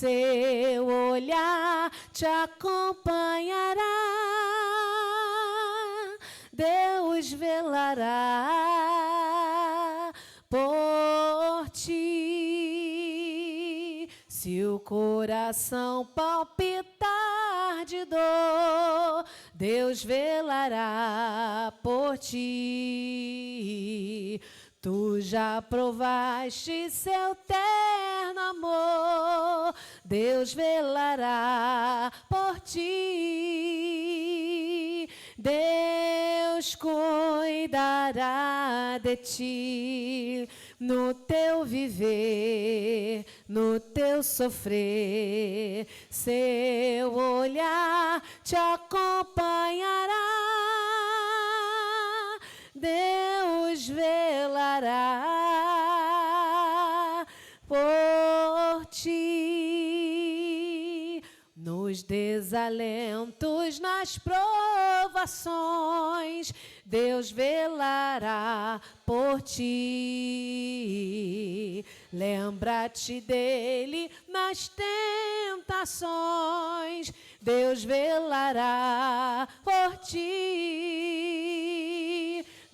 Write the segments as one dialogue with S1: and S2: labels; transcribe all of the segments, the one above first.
S1: seu olhar te acompanhará, Deus velará por ti. Se o coração palpitar de dor, Deus velará por ti. Tu já provaste seu terno amor, Deus velará por ti. Deus cuidará de ti no teu viver, no teu sofrer. Seu olhar te acompanhará, Deus velará por ti. Nos desalentos, nas provações, Deus velará por ti. Lembra-te dele nas tentações, Deus velará por ti.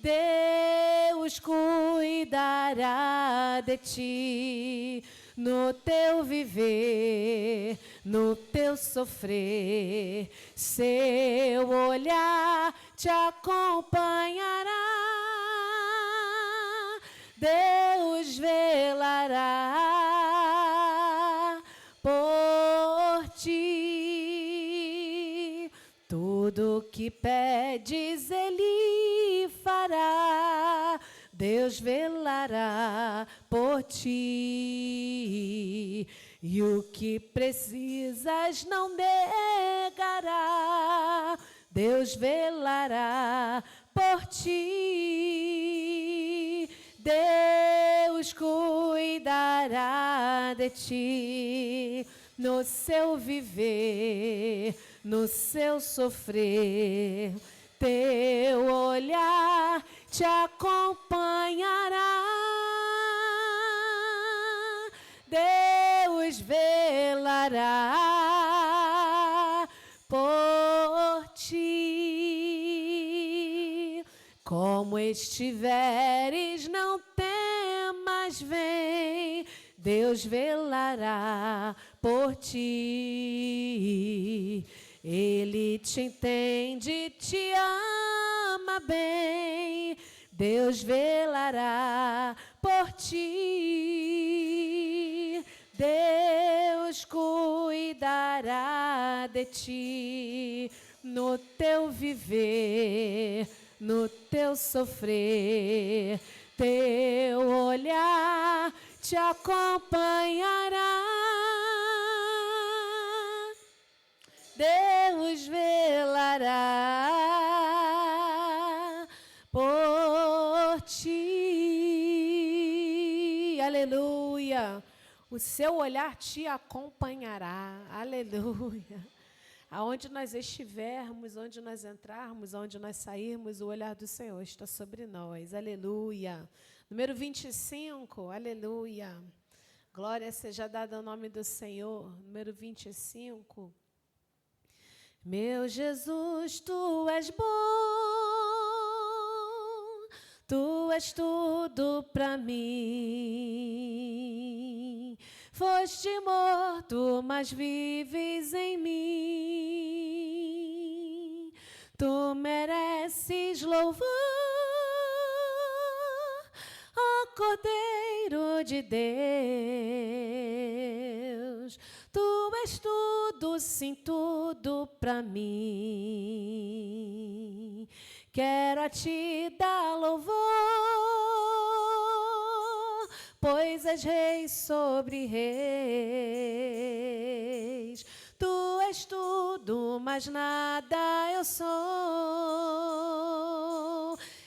S1: Deus cuidará de ti no teu viver, no teu sofrer. Seu olhar te acompanhará, Deus velará por ti. Tudo que pedes Ele fará, Deus velará por ti. E o que precisas não negará, Deus velará por ti. Deus cuidará de ti no seu viver, no seu sofrer. Teu olhar te acompanhará, Deus velará por ti. Como estiveres, não temas, vem, Deus velará por ti. Ele te entende, te ama bem, Deus velará por ti. Deus cuidará de ti no teu viver, no teu sofrer. Teu olhar te acompanhará, Deus velará por ti. Aleluia. O seu olhar te acompanhará. Aleluia. Aonde nós estivermos, onde nós entrarmos, onde nós sairmos, o olhar do Senhor está sobre nós. Aleluia. Número 25. Aleluia. Glória seja dada ao nome do Senhor. Número 25. Meu Jesus, tu és bom, tu és tudo para mim. Foste morto, mas vives em mim. Tu mereces louvor, ó Cordeiro de Deus. Tu és tudo, sim, tudo para mim. Quero a ti dar louvor, pois és rei sobre reis. Tu és tudo, mas nada eu sou.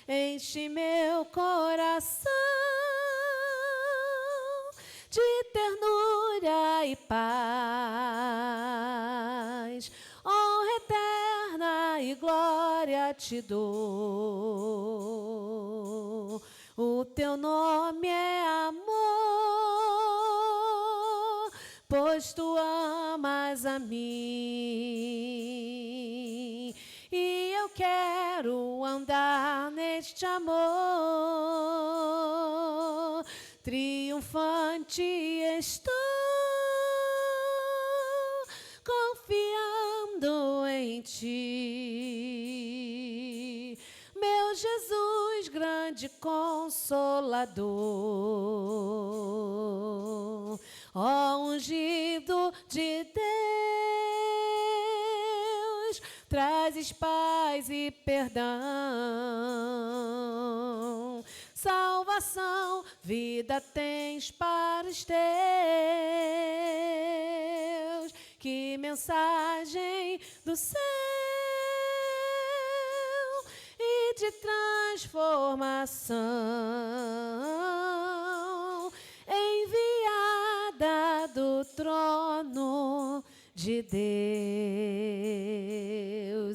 S1: Enche meu coração de ternura e paz. Honra eterna e glória te dou. O teu nome é amor, pois pois tu amas a mim. E eu quero andar neste amor, triunfante estou, confiando em ti, meu Jesus, grande Consolador, ó ungido de Deus, trazes paz e perdão, salvação, vida tens para os teus. Que mensagem do céu e de transformação, enviada do trono de Deus.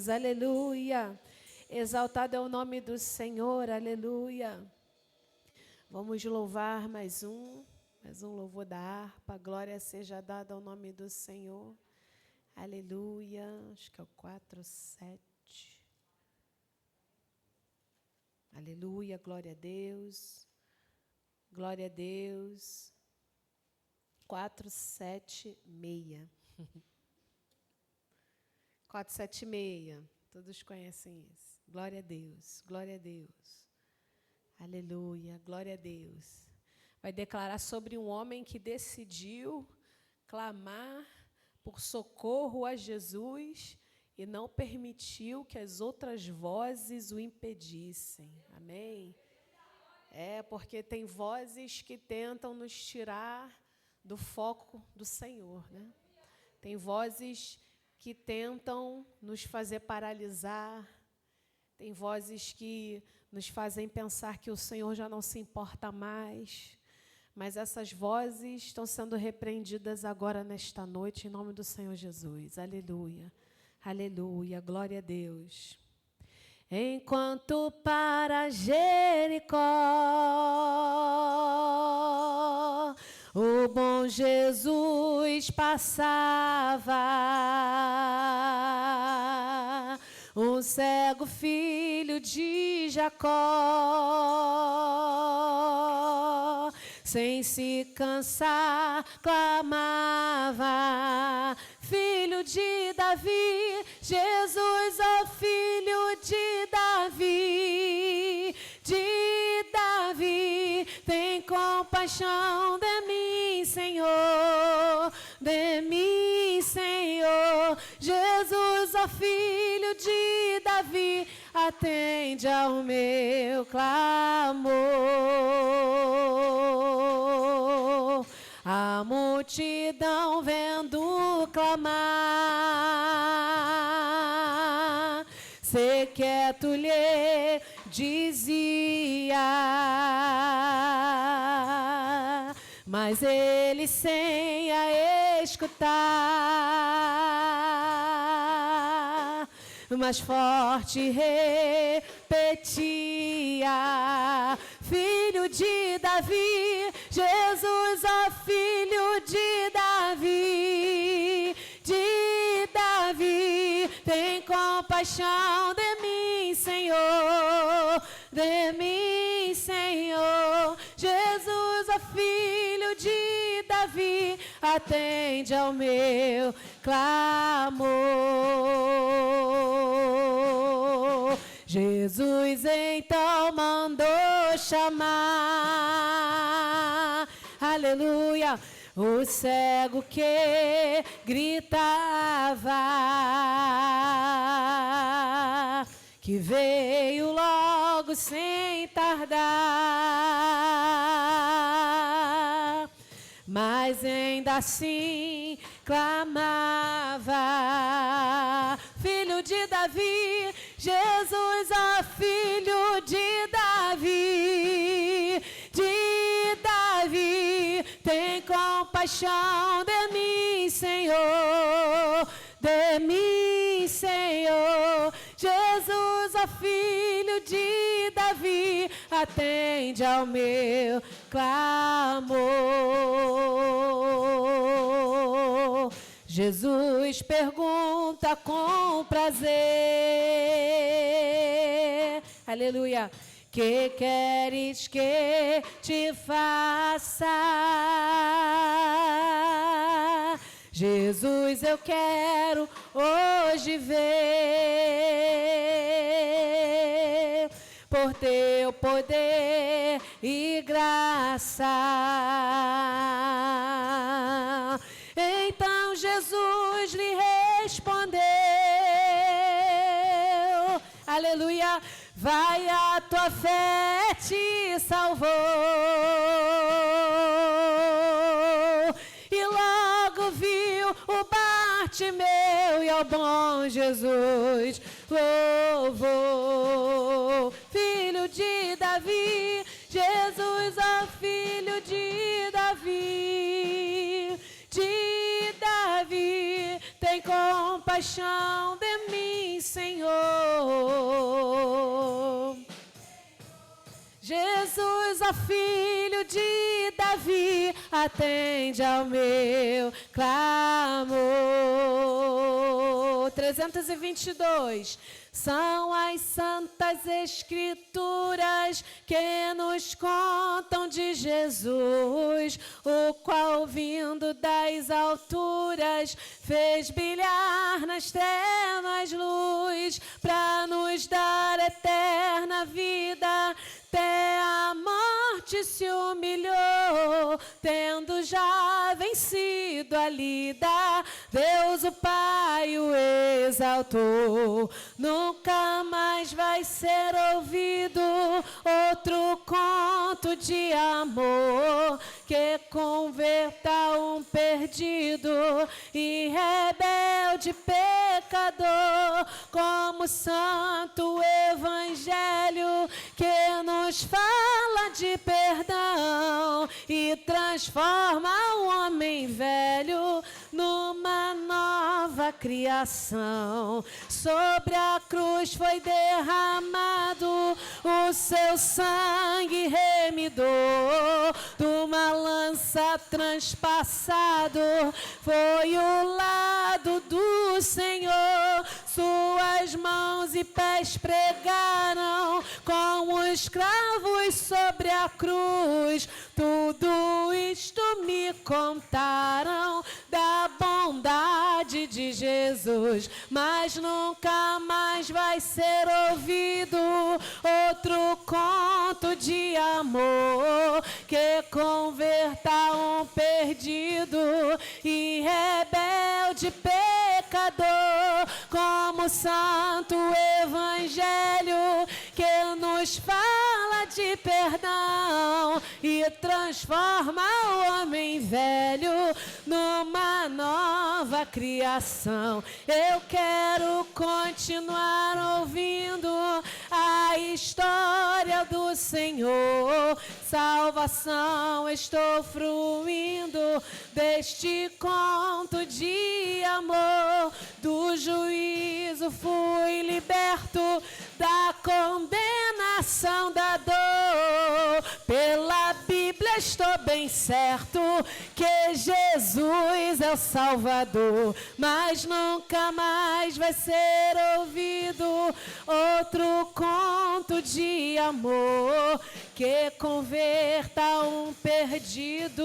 S1: Aleluia. Exaltado é o nome do Senhor. Aleluia. Vamos louvar mais um louvor da harpa. Glória seja dada ao nome do Senhor. Aleluia. Acho que é o 4:7. Aleluia. Glória a Deus. Glória a Deus. 4:7:6. 4:7:6. Todos conhecem isso. Glória a Deus. Glória a Deus. Aleluia. Glória a Deus. Vai declarar sobre um homem que decidiu clamar por socorro a Jesus e não permitiu que as outras vozes o impedissem. Amém? Porque tem vozes que tentam nos tirar do foco do Senhor, né? Tem vozes que tentam nos fazer paralisar. Tem vozes que nos fazem pensar que o Senhor já não se importa mais. Mas essas vozes estão sendo repreendidas agora nesta noite, em nome do Senhor Jesus. Aleluia. Aleluia. Glória a Deus. Enquanto para Jericó o bom Jesus passava, um cego filho de Jacó, sem se cansar, clamava: Filho de Davi, Jesus, ó Filho de Davi, tem compaixão de mim, Senhor, de mim, Senhor. Jesus, ó Filho de Davi, atende ao meu clamor. A multidão vendo clamar, se quieto lhe dizia, mas ele sem a escutar, mais forte repetia: Filho de Davi, Jesus, ó Filho de Davi, tem compaixão de mim, Senhor, de mim, Senhor. Jesus, ó Filho de Davi, atende ao meu clamor. Jesus então mandou chamar, aleluia, o cego que gritava, que veio logo sem tardar, mas ainda assim clamava: Filho de Davi, Jesus, ó Filho de Davi, tem compaixão de mim, Senhor, de mim, Senhor. Jesus, ó Filho de Davi, atende ao meu clamor. Jesus pergunta com prazer. Aleluia. Que queres que te faça? Jesus, eu quero hoje ver por teu poder e graça. Então Jesus lhe respondeu, aleluia, vai, a tua fé te salvou. E logo viu o Bartimeu e ao bom Jesus louvou. Filho de Davi, Jesus, ó filho de Davi, tem compaixão de mim, Senhor. Jesus, ó filho de Davi, atende ao meu clamor. 322. São as santas escrituras que nos contam de Jesus, o qual vindo das alturas fez brilhar nas trevas luz, para nos dar eterna vida. Até a morte se humilhou, tendo já vencido a lida, Deus o Pai o exaltou. Nunca mais vai ser ouvido outro conto de amor que converta um perdido e rebelde pecador, como o santo evangelho que nos fala de perdão e transforma o homem velho numa nova criação. Sobre a cruz foi derramado o seu sangue remidor, de uma lança transpassado foi o lado do Senhor. Suas mãos e pés pregaram com os cravos sobre a cruz. Tudo isto me contaram da bondade de Jesus, mas nunca mais vai ser ouvido outro conto de amor que converta um perdido e rebelde pecador, como o santo evangelho que nos fala de perdão e transforma o homem velho numa nova criação. Eu quero continuar ouvindo a história do Senhor. Salvação estou fruindo deste conto de amor. Do juízo fui liberto, da condenação da dor. Pela Bíblia estou bem certo que Jesus é o Salvador, mas nunca mais vai ser ouvido outro conto de amor que converta um perdido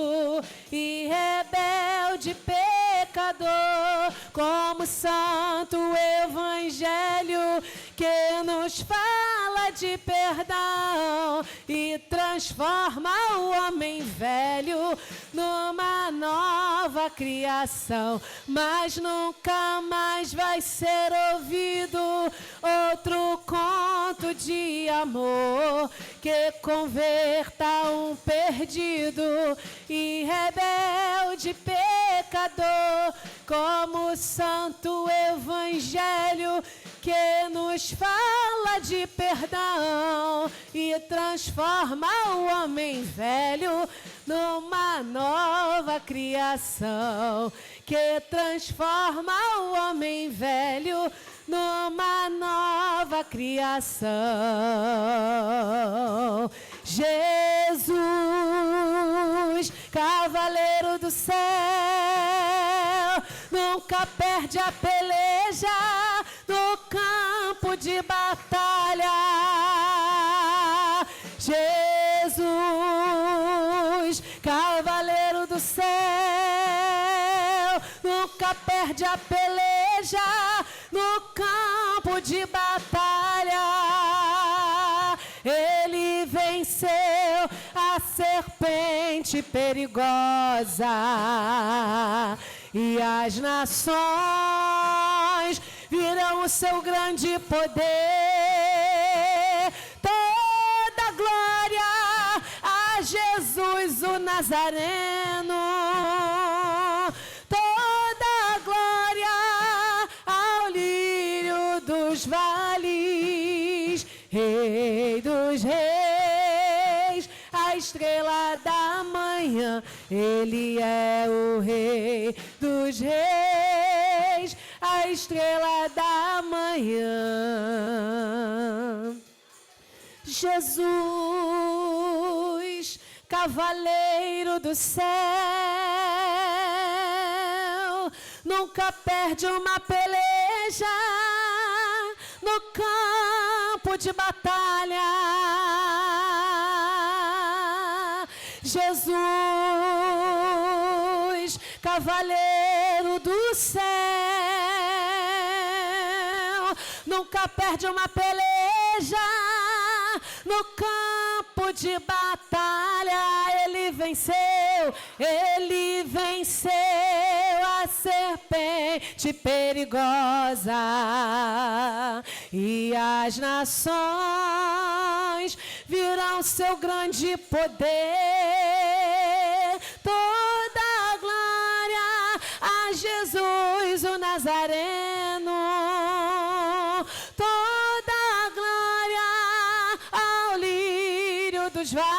S1: e rebelde pecador, como o santo evangelho que nos fala de perdão e transforma o homem velho numa nova criação. Mas nunca mais vai ser ouvido outro conto de amor que converta um perdido e rebelde pecador, como o santo evangelho que nos fala de perdão e transforma o homem velho numa nova criação, que transforma o homem velho numa nova criação. Jesus, cavaleiro do céu, nunca perde a peleja no campo de batalha. Jesus, cavaleiro do céu, nunca perde a peleja no campo de batalha. Ele venceu a serpente perigosa e as nações viram o seu grande poder. Toda glória a Jesus o Nazareno, toda glória ao lírio dos vales, Rei dos reis, a estrela da manhã, ele é o Rei dos reis, a estrela da manhã. Jesus, cavaleiro do céu, nunca perde uma peleja no campo de batalha. Jesus, cavaleiro do céu, nunca perde uma peleja no campo de batalha. Ele venceu a serpente perigosa e as nações virão seu grande poder. Toda a glória a Jesus o Nazareno, toda a glória ao lírio dos vales,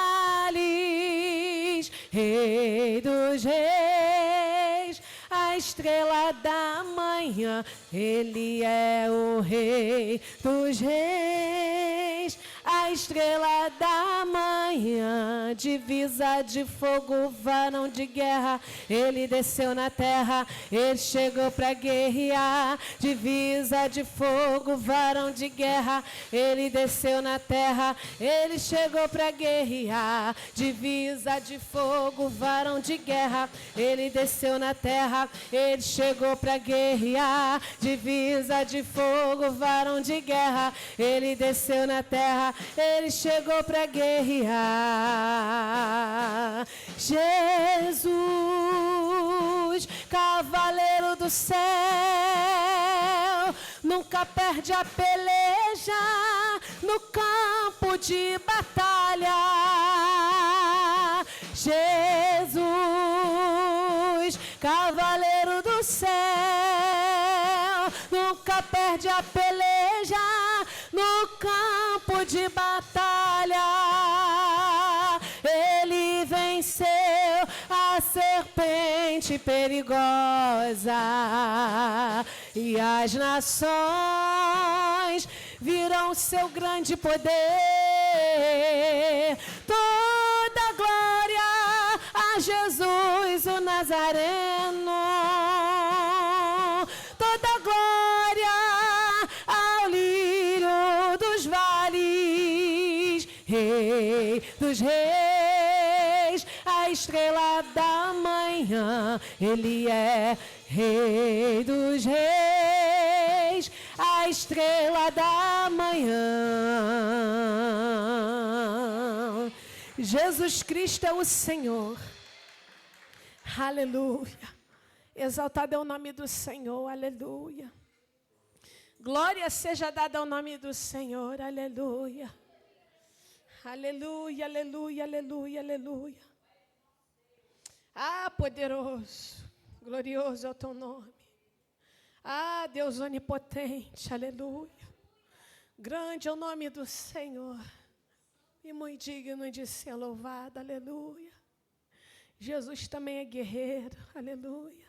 S1: Rei dos reis, a estrela da manhã, ele é o Rei dos reis, a estrela da manhã, divisa de fogo, varão de guerra, ele desceu na terra, ele chegou para guerrear. Divisa de fogo, varão de guerra, ele desceu na terra, ele chegou para guerrear. Divisa de fogo, varão de guerra, ele desceu na terra, ele chegou para guerrear. Divisa de fogo, varão de guerra, ele desceu na terra, ele chegou para guerrear. Jesus, cavaleiro do céu, nunca perde a peleja no campo de batalha. Jesus, cavaleiro do céu, nunca perde a peleja no campo de batalha. Ele venceu a serpente perigosa e as nações viram seu grande poder. Toda glória a Jesus o Nazareno, toda glória ao lírio dos vales, Rei dos reis, a estrela da manhã, ele é Rei dos reis, a estrela da manhã. Jesus Cristo é o Senhor. Aleluia. Exaltado é o nome do Senhor. Aleluia. Glória seja dada ao nome do Senhor. Aleluia. Aleluia, aleluia, aleluia, aleluia. Ah, poderoso, glorioso é o teu nome. Ah, Deus onipotente, aleluia. Grande é o nome do Senhor e muito digno de ser louvado, aleluia. Jesus também é guerreiro, aleluia,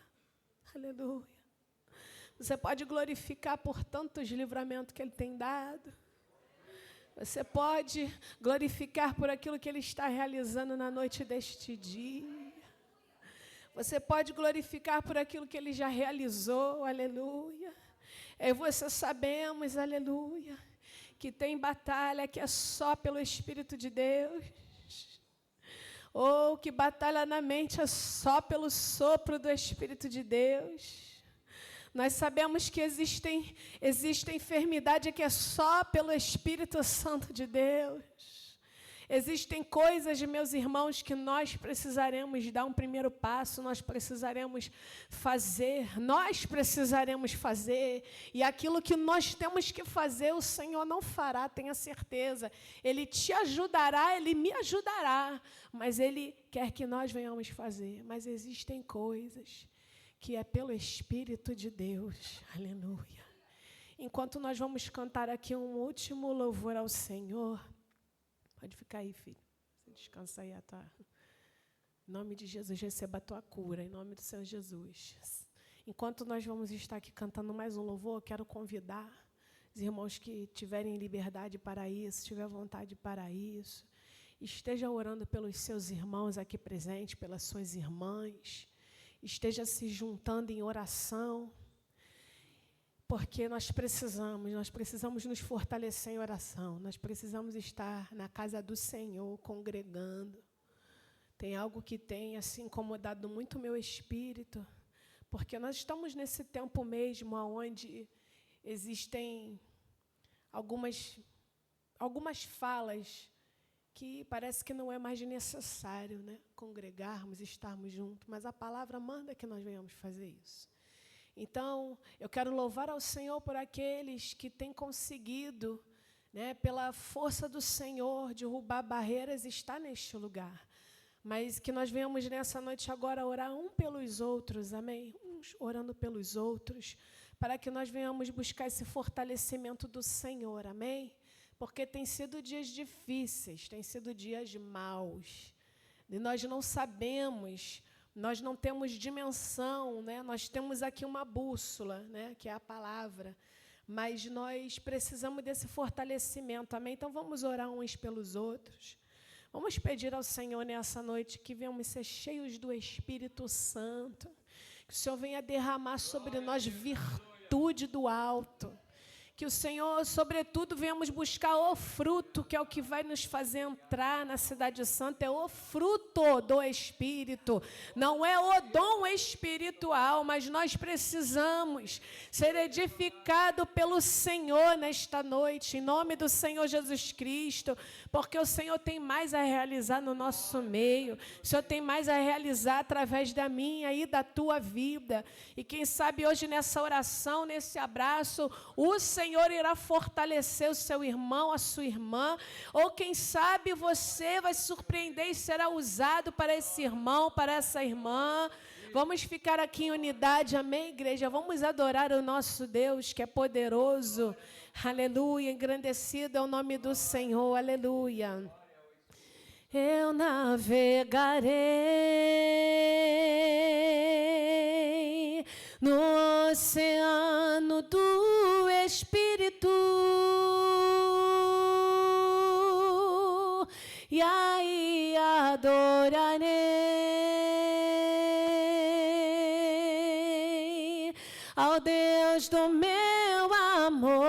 S1: aleluia. Você pode glorificar por tantos livramentos que Ele tem dado. Você pode glorificar por aquilo que Ele está realizando na noite deste dia. Você pode glorificar por aquilo que Ele já realizou, aleluia. Eu e você sabemos, aleluia, que tem batalha que é só pelo Espírito de Deus. Ou que batalha na mente é só pelo sopro do Espírito de Deus. Nós sabemos que existe enfermidade que é só pelo Espírito Santo de Deus. Existem coisas, meus irmãos, que nós precisaremos dar um primeiro passo, nós precisaremos fazer, e aquilo que nós temos que fazer, o Senhor não fará, tenha certeza. Ele te ajudará, Ele me ajudará, mas Ele quer que nós venhamos fazer. Mas existem coisas que é pelo Espírito de Deus, aleluia. Enquanto nós vamos cantar aqui um último louvor ao Senhor, pode ficar aí, filho. Você descansa aí. Em nome de Jesus, receba a tua cura. Em nome do Senhor Jesus. Enquanto nós vamos estar aqui cantando mais um louvor, eu quero convidar os irmãos que tiverem liberdade para isso, tiver vontade para isso, esteja orando pelos seus irmãos aqui presentes, pelas suas irmãs, esteja se juntando em oração, porque nós precisamos nos fortalecer em oração, nós precisamos estar na casa do Senhor, congregando. Tem algo que tem assim, incomodado muito o meu espírito, porque nós estamos nesse tempo mesmo onde existem algumas falas que parece que não é mais necessário, né, congregarmos, estarmos juntos, mas a palavra manda que nós venhamos fazer isso. Então, eu quero louvar ao Senhor por aqueles que têm conseguido, né, pela força do Senhor, derrubar barreiras e estar neste lugar. Mas que nós venhamos nessa noite agora orar um pelos outros, amém? Uns orando pelos outros, para que nós venhamos buscar esse fortalecimento do Senhor, amém? Porque tem sido dias difíceis, tem sido dias maus, e nós não sabemos. Nós não temos dimensão, né? Nós temos aqui uma bússola, né? Que é a palavra, mas nós precisamos desse fortalecimento, amém? Então vamos orar uns pelos outros. Vamos pedir ao Senhor nessa noite que venhamos ser cheios do Espírito Santo, que o Senhor venha derramar sobre nós virtude do alto. Que o Senhor, sobretudo, venhamos buscar o fruto, que é o que vai nos fazer entrar na Cidade Santa, é o fruto do Espírito, não é o dom espiritual, mas nós precisamos ser edificados pelo Senhor nesta noite, em nome do Senhor Jesus Cristo, porque o Senhor tem mais a realizar no nosso meio, o Senhor tem mais a realizar através da minha e da tua vida, e quem sabe hoje nessa oração, nesse abraço, o Senhor irá fortalecer o seu irmão, a sua irmã, ou quem sabe você vai se surpreender e será usado para esse irmão, para essa irmã. Vamos ficar aqui em unidade, amém, igreja? Vamos adorar o nosso Deus, que é poderoso, aleluia, engrandecido é o nome do Senhor, aleluia. Eu navegarei no oceano do Espírito, e aí adorarei ao Deus do meu amor.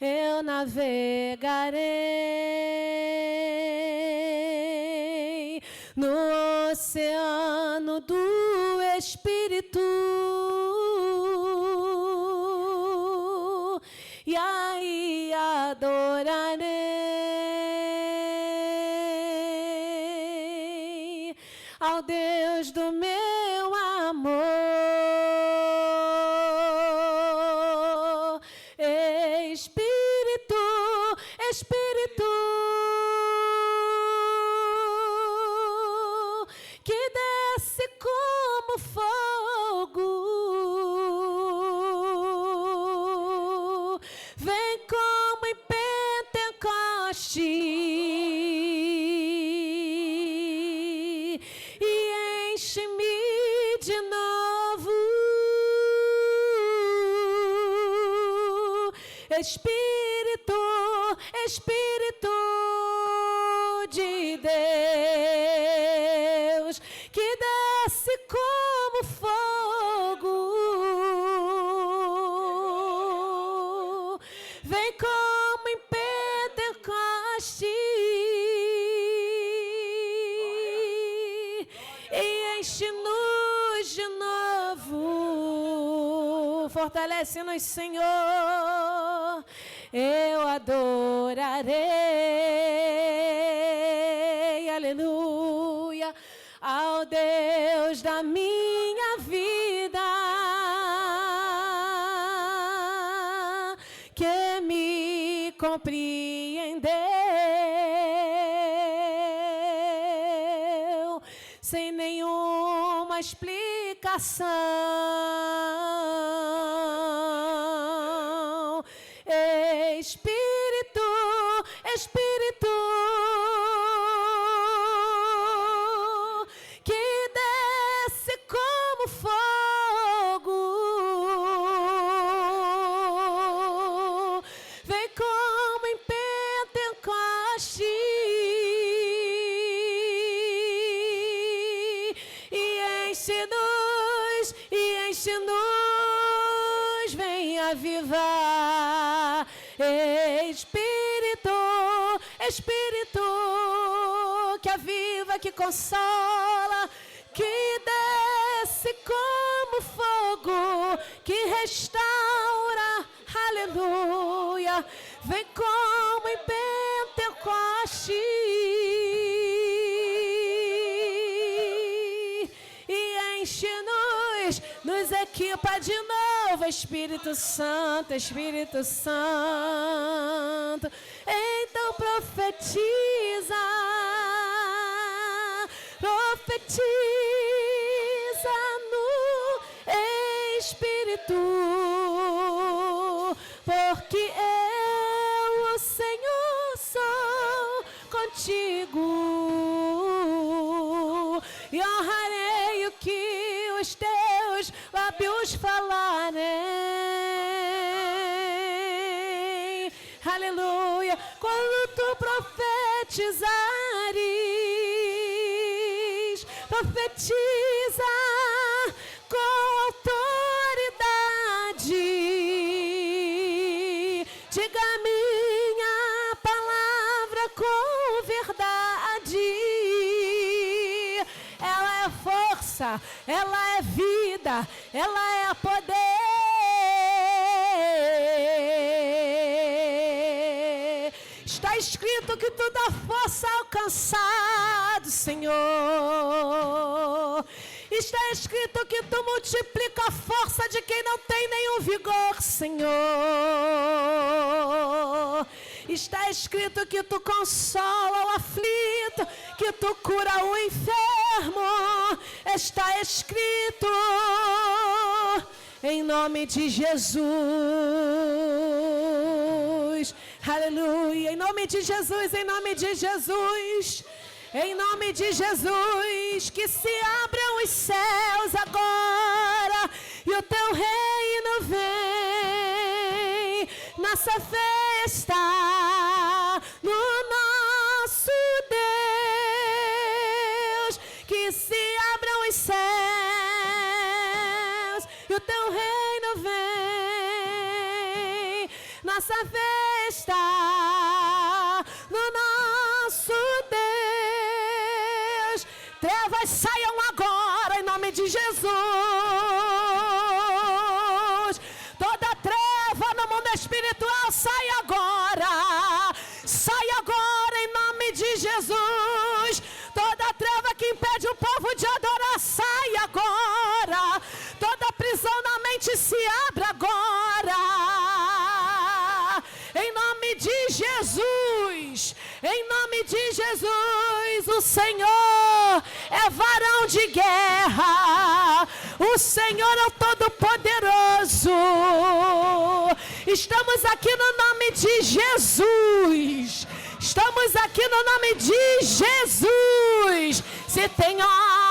S1: Eu navegarei no oceano do Espírito, e aí adorarei ao Deus do meu amor. Espírito, Espírito, que desce como fogo, vem como em Pentecoste e enche-me de novo. Espírito, Espírito de que desce como fogo, vem como em Pentecoste e enche-nos de novo. Fortalece-nos, Senhor, eu adorarei, aleluia, ao Deus da minha vida, que me compreendeu sem nenhuma explicação. Espírito, Espírito, que desce como fogo, vem como em Pentecoste e enche-nos, vem avivar. Espírito, Espírito, que aviva, que consola, que desce como fogo, que restaura, aleluia, vem como em Pentecoste e enche-nos, nos equipa de novo, Espírito Santo, Espírito Santo. Então profetiza, profetiza no Espírito, porque eu, o Senhor, sou contigo e honrarei o que os teus lábios falarem, aleluia, quando tu profetizares, profetiza com autoridade, diga a minha palavra com verdade, ela é força, ela é vida, ela é poder. Está escrito que tu dá força ao cansado, Senhor. Está escrito que tu multiplica a força de quem não tem nenhum vigor, Senhor. Está escrito que tu consola o aflito, que tu cura o enfermo. Está escrito em nome de Jesus. Aleluia, em nome de Jesus, em nome de Jesus, em nome de Jesus, que se abram os céus agora e o teu reino vem nessa festa, no nosso Deus, que se abram os céus e o teu reino vem nessa festa, no nosso Deus. Trevas saiam agora em nome de Jesus. Toda treva no mundo espiritual sai agora. Sai agora em nome de Jesus. Toda treva que impede o povo de adorar sai agora. Toda prisão na mente se abre agora. Em nome de Jesus, em nome de Jesus, o Senhor é varão de guerra, o Senhor é o Todo-Poderoso. Estamos aqui no nome de Jesus, estamos aqui no nome de Jesus. Se tem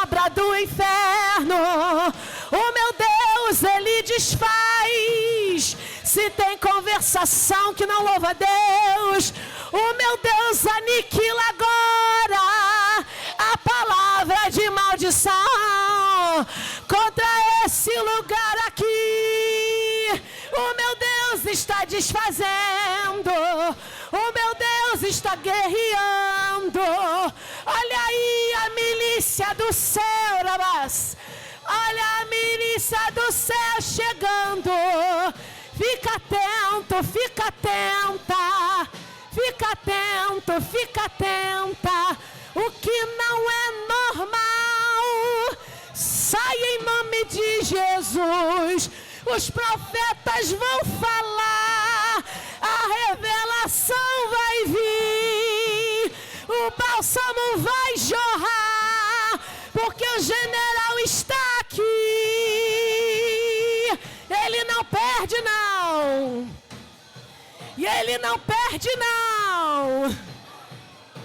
S1: obra do inferno, o meu Deus, Ele desfaz. Se tem conversação que não louva a Deus, o meu Deus aniquila agora. A palavra de maldição contra esse lugar aqui. O meu Deus está desfazendo. O meu Deus está guerreando. Olha aí a milícia do céu, Rabás. Olha a milícia do céu chegando. Fica atento, fica atenta. Fica atento, fica atenta. O que não é normal, sai em nome de Jesus. Os profetas vão falar, a revelação vai vir, o bálsamo vai jorrar, porque o general está aqui. Ele não perde, não. E ele não perde, não.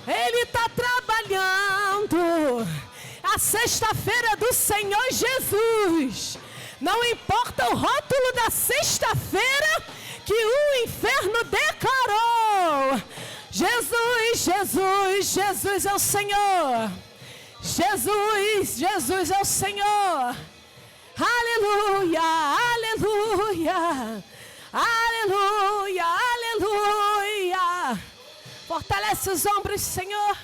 S1: Ele está trabalhando. A sexta-feira do Senhor Jesus. Não importa o rótulo da sexta-feira que o inferno declarou. Jesus, Jesus, Jesus é o Senhor. Jesus, Jesus é o Senhor. Aleluia, aleluia. Aleluia, aleluia. Fortalece os ombros, Senhor.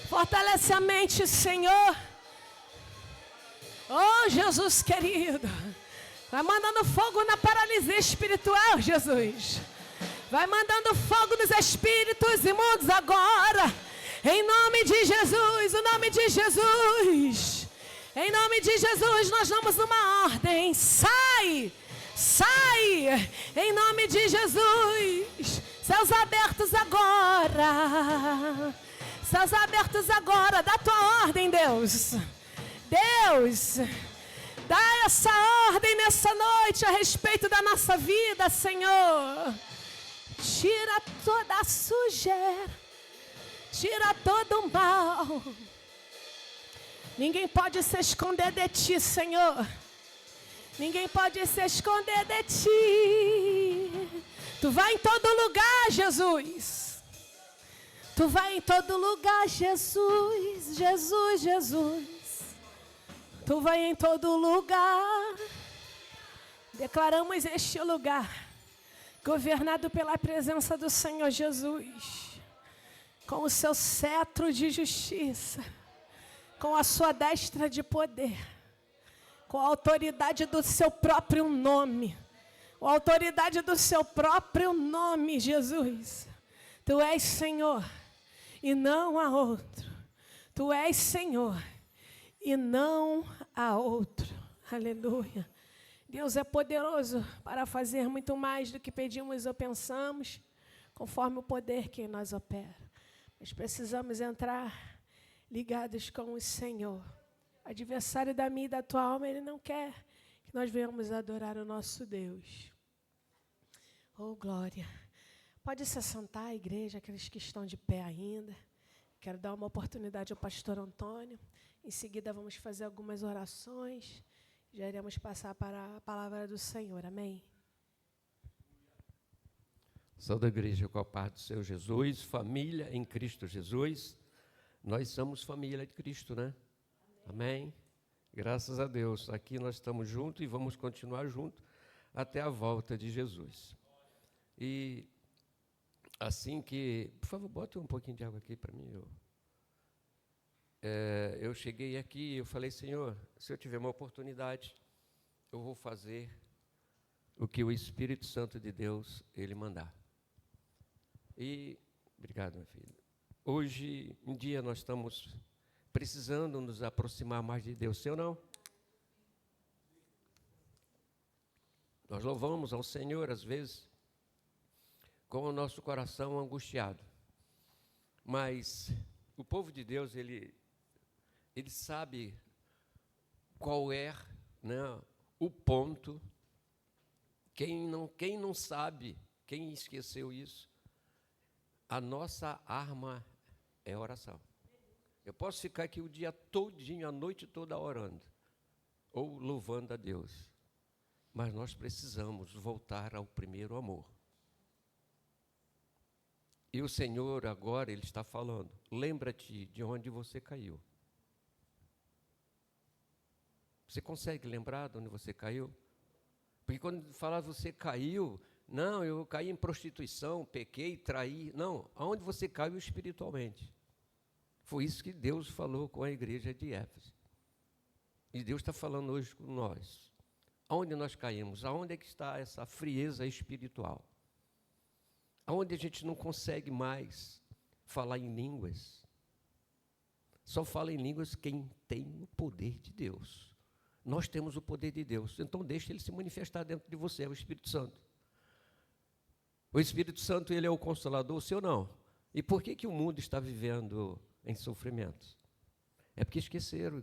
S1: Fortalece a mente, Senhor. Oh, Jesus querido. Vai mandando fogo na paralisia espiritual, Jesus. Vai mandando fogo nos espíritos imundos agora. Em nome de Jesus, o nome de Jesus. Em nome de Jesus, nós damos uma ordem. Sai! Sai! Em nome de Jesus. Céus abertos agora. Céus abertos agora. Dá tua ordem, Deus. Deus, dá essa ordem nessa noite a respeito da nossa vida, Senhor. Tira toda a sujeira. Tira todo o mal. Ninguém pode se esconder de ti, Senhor. Ninguém pode se esconder de ti. Tu vai em todo lugar, Jesus. Tu vai em todo lugar, Jesus. Jesus, Jesus. Tu vai em todo lugar. Declaramos este lugar governado pela presença do Senhor Jesus, com o seu cetro de justiça, com a sua destra de poder, com a autoridade do seu próprio nome, com a autoridade do seu próprio nome, Jesus. Tu és Senhor e não há outro. Tu és Senhor e não há outro. Aleluia. Deus é poderoso para fazer muito mais do que pedimos ou pensamos, conforme o poder que em nós opera. Mas precisamos entrar ligados com o Senhor. Adversário da minha e da tua alma, ele não quer que nós venhamos adorar o nosso Deus. Oh, glória. Pode se assentar, igreja, aqueles que estão de pé ainda. Quero dar uma oportunidade ao pastor Antônio. Em seguida, vamos fazer algumas orações. Já iremos passar para a palavra do Senhor. Amém?
S2: Saúde a igreja com a paz do Senhor Jesus, família em Cristo Jesus. Nós somos família de Cristo, né? Amém? Graças a Deus. Aqui nós estamos juntos e vamos continuar juntos até a volta de Jesus. E assim que... Por favor, bota um pouquinho de água aqui para mim. Eu cheguei aqui e eu falei, Senhor, se eu tiver uma oportunidade, eu vou fazer o que o Espírito Santo de Deus, Ele mandar. E, obrigado, minha filha. Hoje em dia nós estamos precisando nos aproximar mais de Deus, sim ou não? Nós louvamos ao Senhor, às vezes, com o nosso coração angustiado. Mas o povo de Deus, ele sabe qual é, né, o ponto. Quem não sabe, quem esqueceu isso, a nossa arma é oração. Eu posso ficar aqui o dia todinho, a noite toda orando, ou louvando a Deus. Mas nós precisamos voltar ao primeiro amor. E o Senhor agora, Ele está falando, lembra-te de onde você caiu. Você consegue lembrar de onde você caiu? Porque quando fala você caiu, não, eu caí em prostituição, pequei, traí. Não, aonde você caiu espiritualmente. Foi isso que Deus falou com a igreja de Éfeso. E Deus está falando hoje com nós. Aonde nós caímos? Aonde é que está essa frieza espiritual? Aonde a gente não consegue mais falar em línguas. Só fala em línguas quem tem o poder de Deus. Nós temos o poder de Deus, então deixa Ele se manifestar dentro de você, é o Espírito Santo. O Espírito Santo, Ele é o Consolador, sim ou não? E por que o mundo está vivendo em sofrimentos? É porque esqueceram,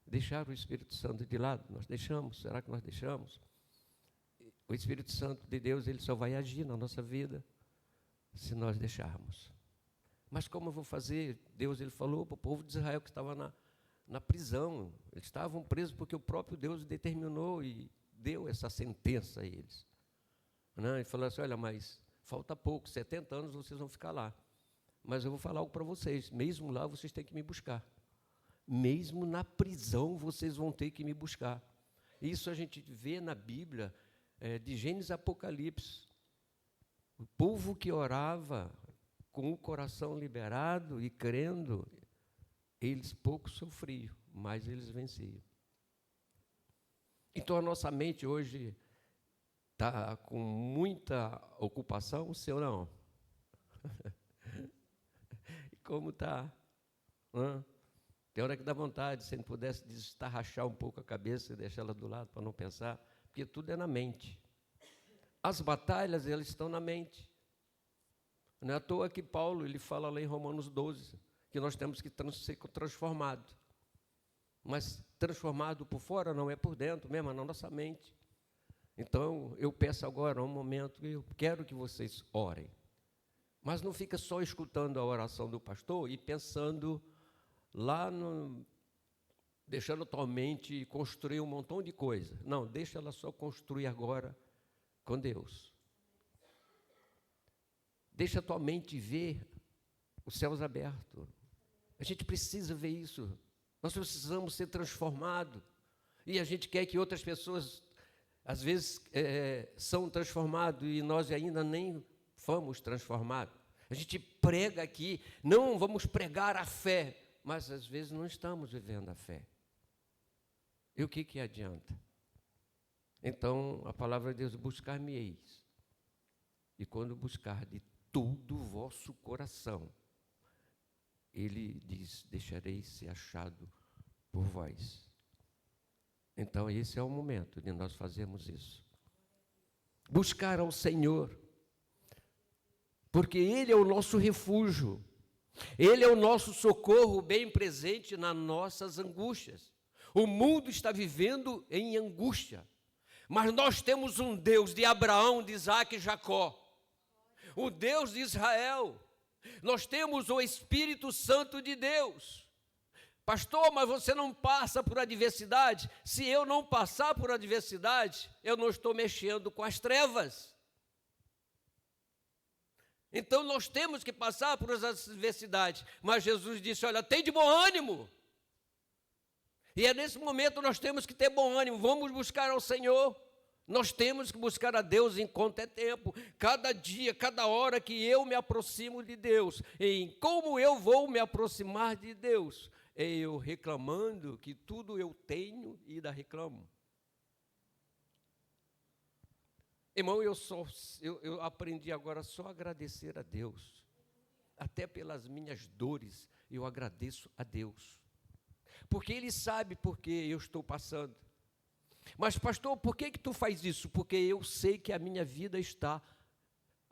S2: deixaram o Espírito Santo de lado. Nós deixamos, será que nós deixamos? O Espírito Santo de Deus, Ele só vai agir na nossa vida se nós deixarmos. Mas como eu vou fazer? Deus, Ele falou para o povo de Israel que estava na prisão. Eles estavam presos porque o próprio Deus determinou e deu essa sentença a eles. Ele falou assim, olha, mas falta pouco, 70 anos vocês vão ficar lá. Mas eu vou falar algo para vocês, mesmo lá vocês têm que me buscar. Mesmo na prisão vocês vão ter que me buscar. Isso a gente vê na Bíblia, de Gênesis a Apocalipse. O povo que orava com o coração liberado e crendo, eles pouco sofriam, mas eles venciam. Então a nossa mente hoje está com muita ocupação, sim ou não? E como está? Tem hora que dá vontade, se a gente pudesse destarrachar um pouco a cabeça e deixar ela do lado para não pensar, porque tudo é na mente. As batalhas, elas estão na mente. Não é à toa que Paulo, ele fala lá em Romanos 12, que nós temos que ser transformados. Mas transformado por fora não é por dentro mesmo, é na nossa mente. Então, eu peço agora um momento, eu quero que vocês orem. Mas não fica só escutando a oração do pastor e pensando lá deixando a tua mente construir um montão de coisa. Não, deixa ela só construir agora com Deus. Deixa a tua mente ver os céus abertos. A gente precisa ver isso. Nós precisamos ser transformados. E a gente quer que outras pessoas, às vezes, são transformadas e nós ainda nem fomos transformados. A gente prega aqui, não vamos pregar a fé, mas às vezes não estamos vivendo a fé. E o que adianta? Então, a palavra de Deus, buscar-me-eis. E quando buscar de todo o vosso coração, Ele diz, deixarei ser achado por vós. Então, esse é o momento de nós fazermos isso. Buscar ao Senhor, porque Ele é o nosso refúgio, Ele é o nosso socorro bem presente nas nossas angústias. O mundo está vivendo em angústia, mas nós temos um Deus de Abraão, de Isaac e Jacó, o Deus de Israel. Nós temos o Espírito Santo de Deus. Pastor, mas você não passa por adversidade? Se eu não passar por adversidade, eu não estou mexendo com as trevas. Então nós temos que passar por as adversidades. Mas Jesus disse, olha, tem de bom ânimo. E é nesse momento nós temos que ter bom ânimo. Vamos buscar ao Senhor. Nós temos que buscar a Deus enquanto é tempo. Cada dia, cada hora que eu me aproximo de Deus. Em como eu vou me aproximar de Deus? É eu reclamando que tudo eu tenho e ainda reclamo. Irmão, eu aprendi agora só a agradecer a Deus. Até pelas minhas dores, eu agradeço a Deus. Porque Ele sabe por que eu estou passando. Mas, pastor, por que tu faz isso? Porque eu sei que a minha vida está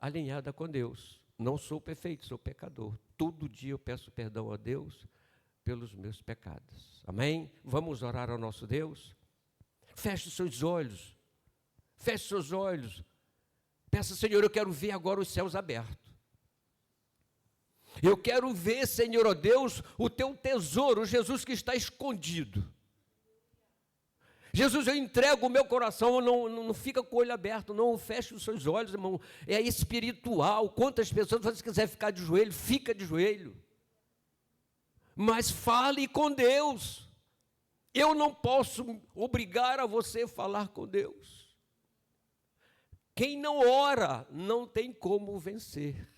S2: alinhada com Deus. Não sou perfeito, sou pecador. Todo dia eu peço perdão a Deus pelos meus pecados. Amém? Vamos orar ao nosso Deus? Feche os seus olhos. Feche os seus olhos. Peça, Senhor, eu quero ver agora os céus abertos. Eu quero ver, Senhor, ó Deus, o teu tesouro, Jesus que está escondido. Jesus, eu entrego o meu coração, não fica com o olho aberto, não feche os seus olhos, irmão. É espiritual. Quantas pessoas, se você quiser ficar de joelho, fica de joelho. Mas fale com Deus. Eu não posso obrigar a você a falar com Deus. Quem não ora não tem como vencer.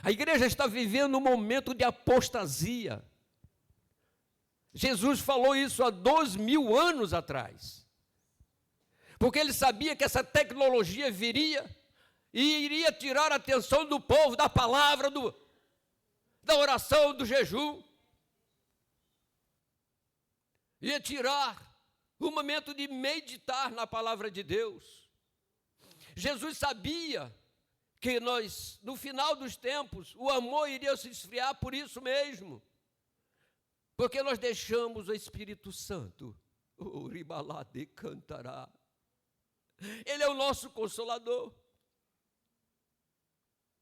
S2: A igreja está vivendo um momento de apostasia. Jesus falou isso há 2000 anos atrás, porque ele sabia que essa tecnologia viria e iria tirar a atenção do povo, da palavra, da oração, do jejum, ia tirar o momento de meditar na palavra de Deus. Jesus sabia que nós, no final dos tempos, o amor iria se esfriar por isso mesmo. Porque nós deixamos o Espírito Santo, o Ribalade cantará. Ele é o nosso consolador.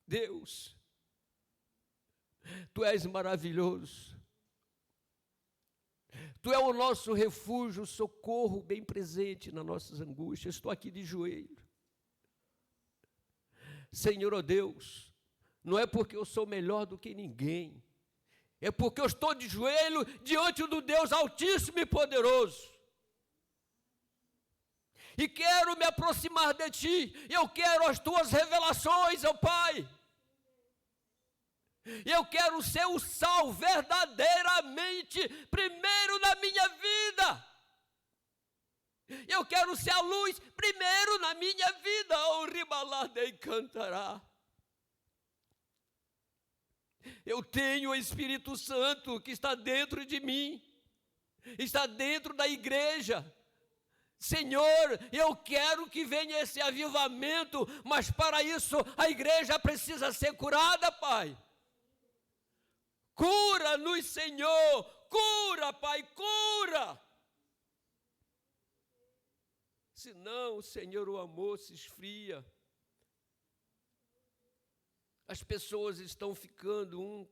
S2: Deus, Tu és maravilhoso. Tu é o nosso refúgio, socorro bem presente nas nossas angústias. Estou aqui de joelho. Senhor, ó Deus, não é porque eu sou melhor do que ninguém, é porque eu estou de joelho diante do Deus Altíssimo e Poderoso. E quero me aproximar de Ti. Eu quero as Tuas revelações, ó Pai. Eu quero ser o sal verdadeiramente primeiro na minha vida. Eu quero ser a luz primeiro na minha vida. O Ribalade cantará. Eu tenho o Espírito Santo que está dentro de mim, está dentro da igreja. Senhor, eu quero que venha esse avivamento, mas para isso a igreja precisa ser curada, Pai. Cura-nos, Senhor, cura, Pai, cura. Senão, Senhor, o amor se esfria. As pessoas estão ficando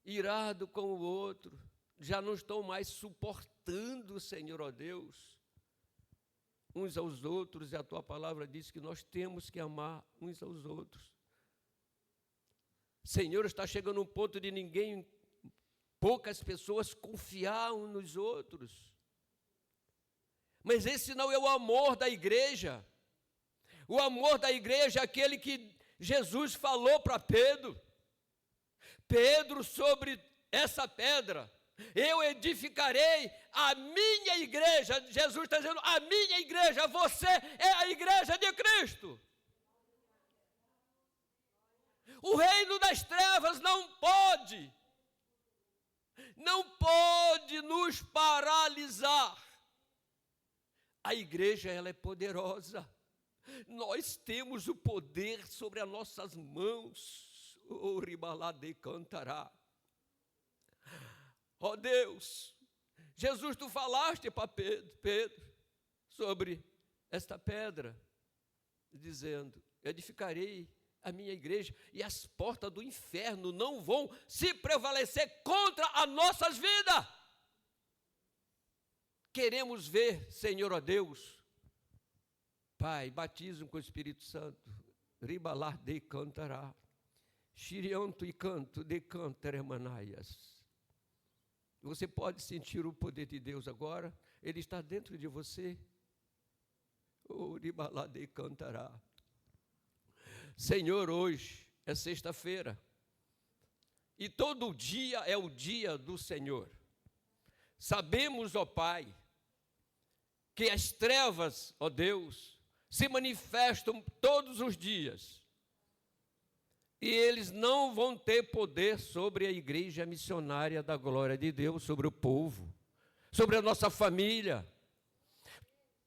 S2: irado com o outro, já não estão mais suportando, Senhor, ó Deus, uns aos outros, e a Tua palavra diz que nós temos que amar uns aos outros. Senhor, está chegando um ponto de poucas pessoas confiar uns nos outros. Mas esse não é o amor da igreja. O amor da igreja é aquele que Jesus falou para Pedro. Pedro, sobre essa pedra, eu edificarei a minha igreja. Jesus está dizendo, a minha igreja, você é a igreja de Cristo. O reino das trevas não pode nos paralisar. A igreja, ela é poderosa. Nós temos o poder sobre as nossas mãos. O Ribalade cantará. Ó Deus, Jesus, Tu falaste para Pedro sobre esta pedra, dizendo, edificarei a minha igreja e as portas do inferno não vão se prevalecer contra as nossas vidas. Queremos ver, Senhor, ó Deus, Pai, batismo com o Espírito Santo, ribalar de cantará, xirianto e canto de cantaremanaias. Você pode sentir o poder de Deus agora, Ele está dentro de você. O ribalar de cantará. Senhor, hoje é sexta-feira, e todo dia é o dia do Senhor. Sabemos, ó Pai, que as trevas, ó Deus, se manifestam todos os dias, e eles não vão ter poder sobre a igreja missionária da glória de Deus, sobre o povo, sobre a nossa família.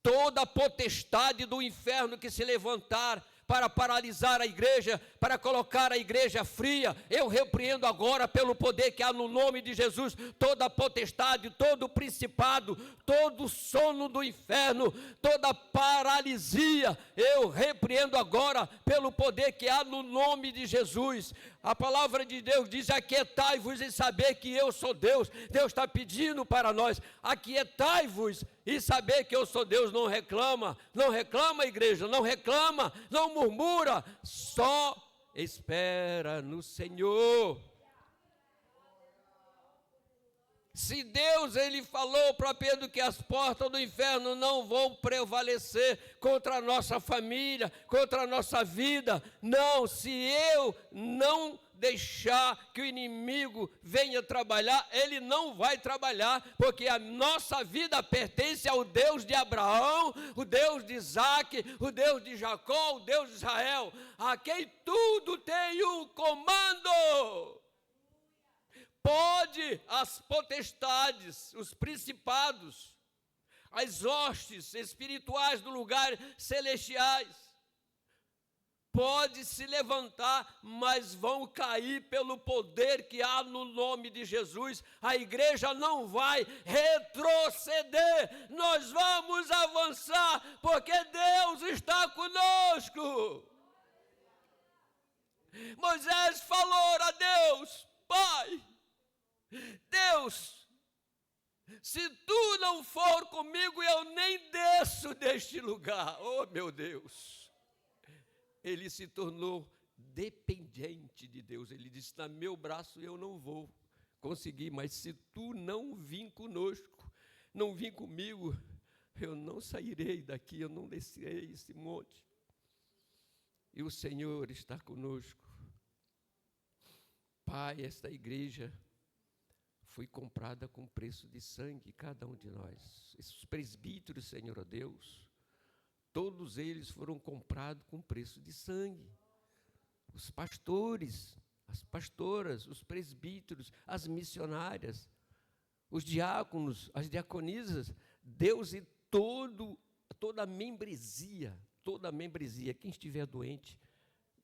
S2: Toda a potestade do inferno que se levantar para paralisar a igreja, para colocar a igreja fria, eu repreendo agora pelo poder que há no nome de Jesus, toda a potestade, todo o principado, todo o sono do inferno, toda a paralisia, eu repreendo agora pelo poder que há no nome de Jesus. A palavra de Deus diz: aquietai-vos e saber que eu sou Deus. Deus está pedindo para nós: aquietai-vos e saber que eu sou Deus. Não reclama, igreja, não reclama, não murmura, só espera no Senhor. Se Deus, ele falou para Pedro que as portas do inferno não vão prevalecer contra a nossa família, contra a nossa vida, não, se eu não deixar que o inimigo venha trabalhar, ele não vai trabalhar, porque a nossa vida pertence ao Deus de Abraão, o Deus de Isaac, o Deus de Jacó, o Deus de Israel, a quem tudo tem um comando. Pode as potestades, os principados, as hostes espirituais do lugar celestiais, pode se levantar, mas vão cair pelo poder que há no nome de Jesus. A igreja não vai retroceder, nós vamos avançar, porque Deus está conosco. Moisés falou a Deus: Pai, Deus, se tu não for comigo, eu nem desço deste lugar. Oh, meu Deus. Ele se tornou dependente de Deus. Ele disse: no meu braço eu não vou conseguir, mas se tu não vir conosco, não vir comigo, eu não sairei daqui, eu não descerei esse monte. E o Senhor está conosco. Pai, esta igreja foi comprada com preço de sangue, cada um de nós. Esses presbíteros, Senhor, ó Deus, todos eles foram comprados com preço de sangue. Os pastores, as pastoras, os presbíteros, as missionárias, os diáconos, as diaconisas, Deus e toda a membresia. Quem estiver doente,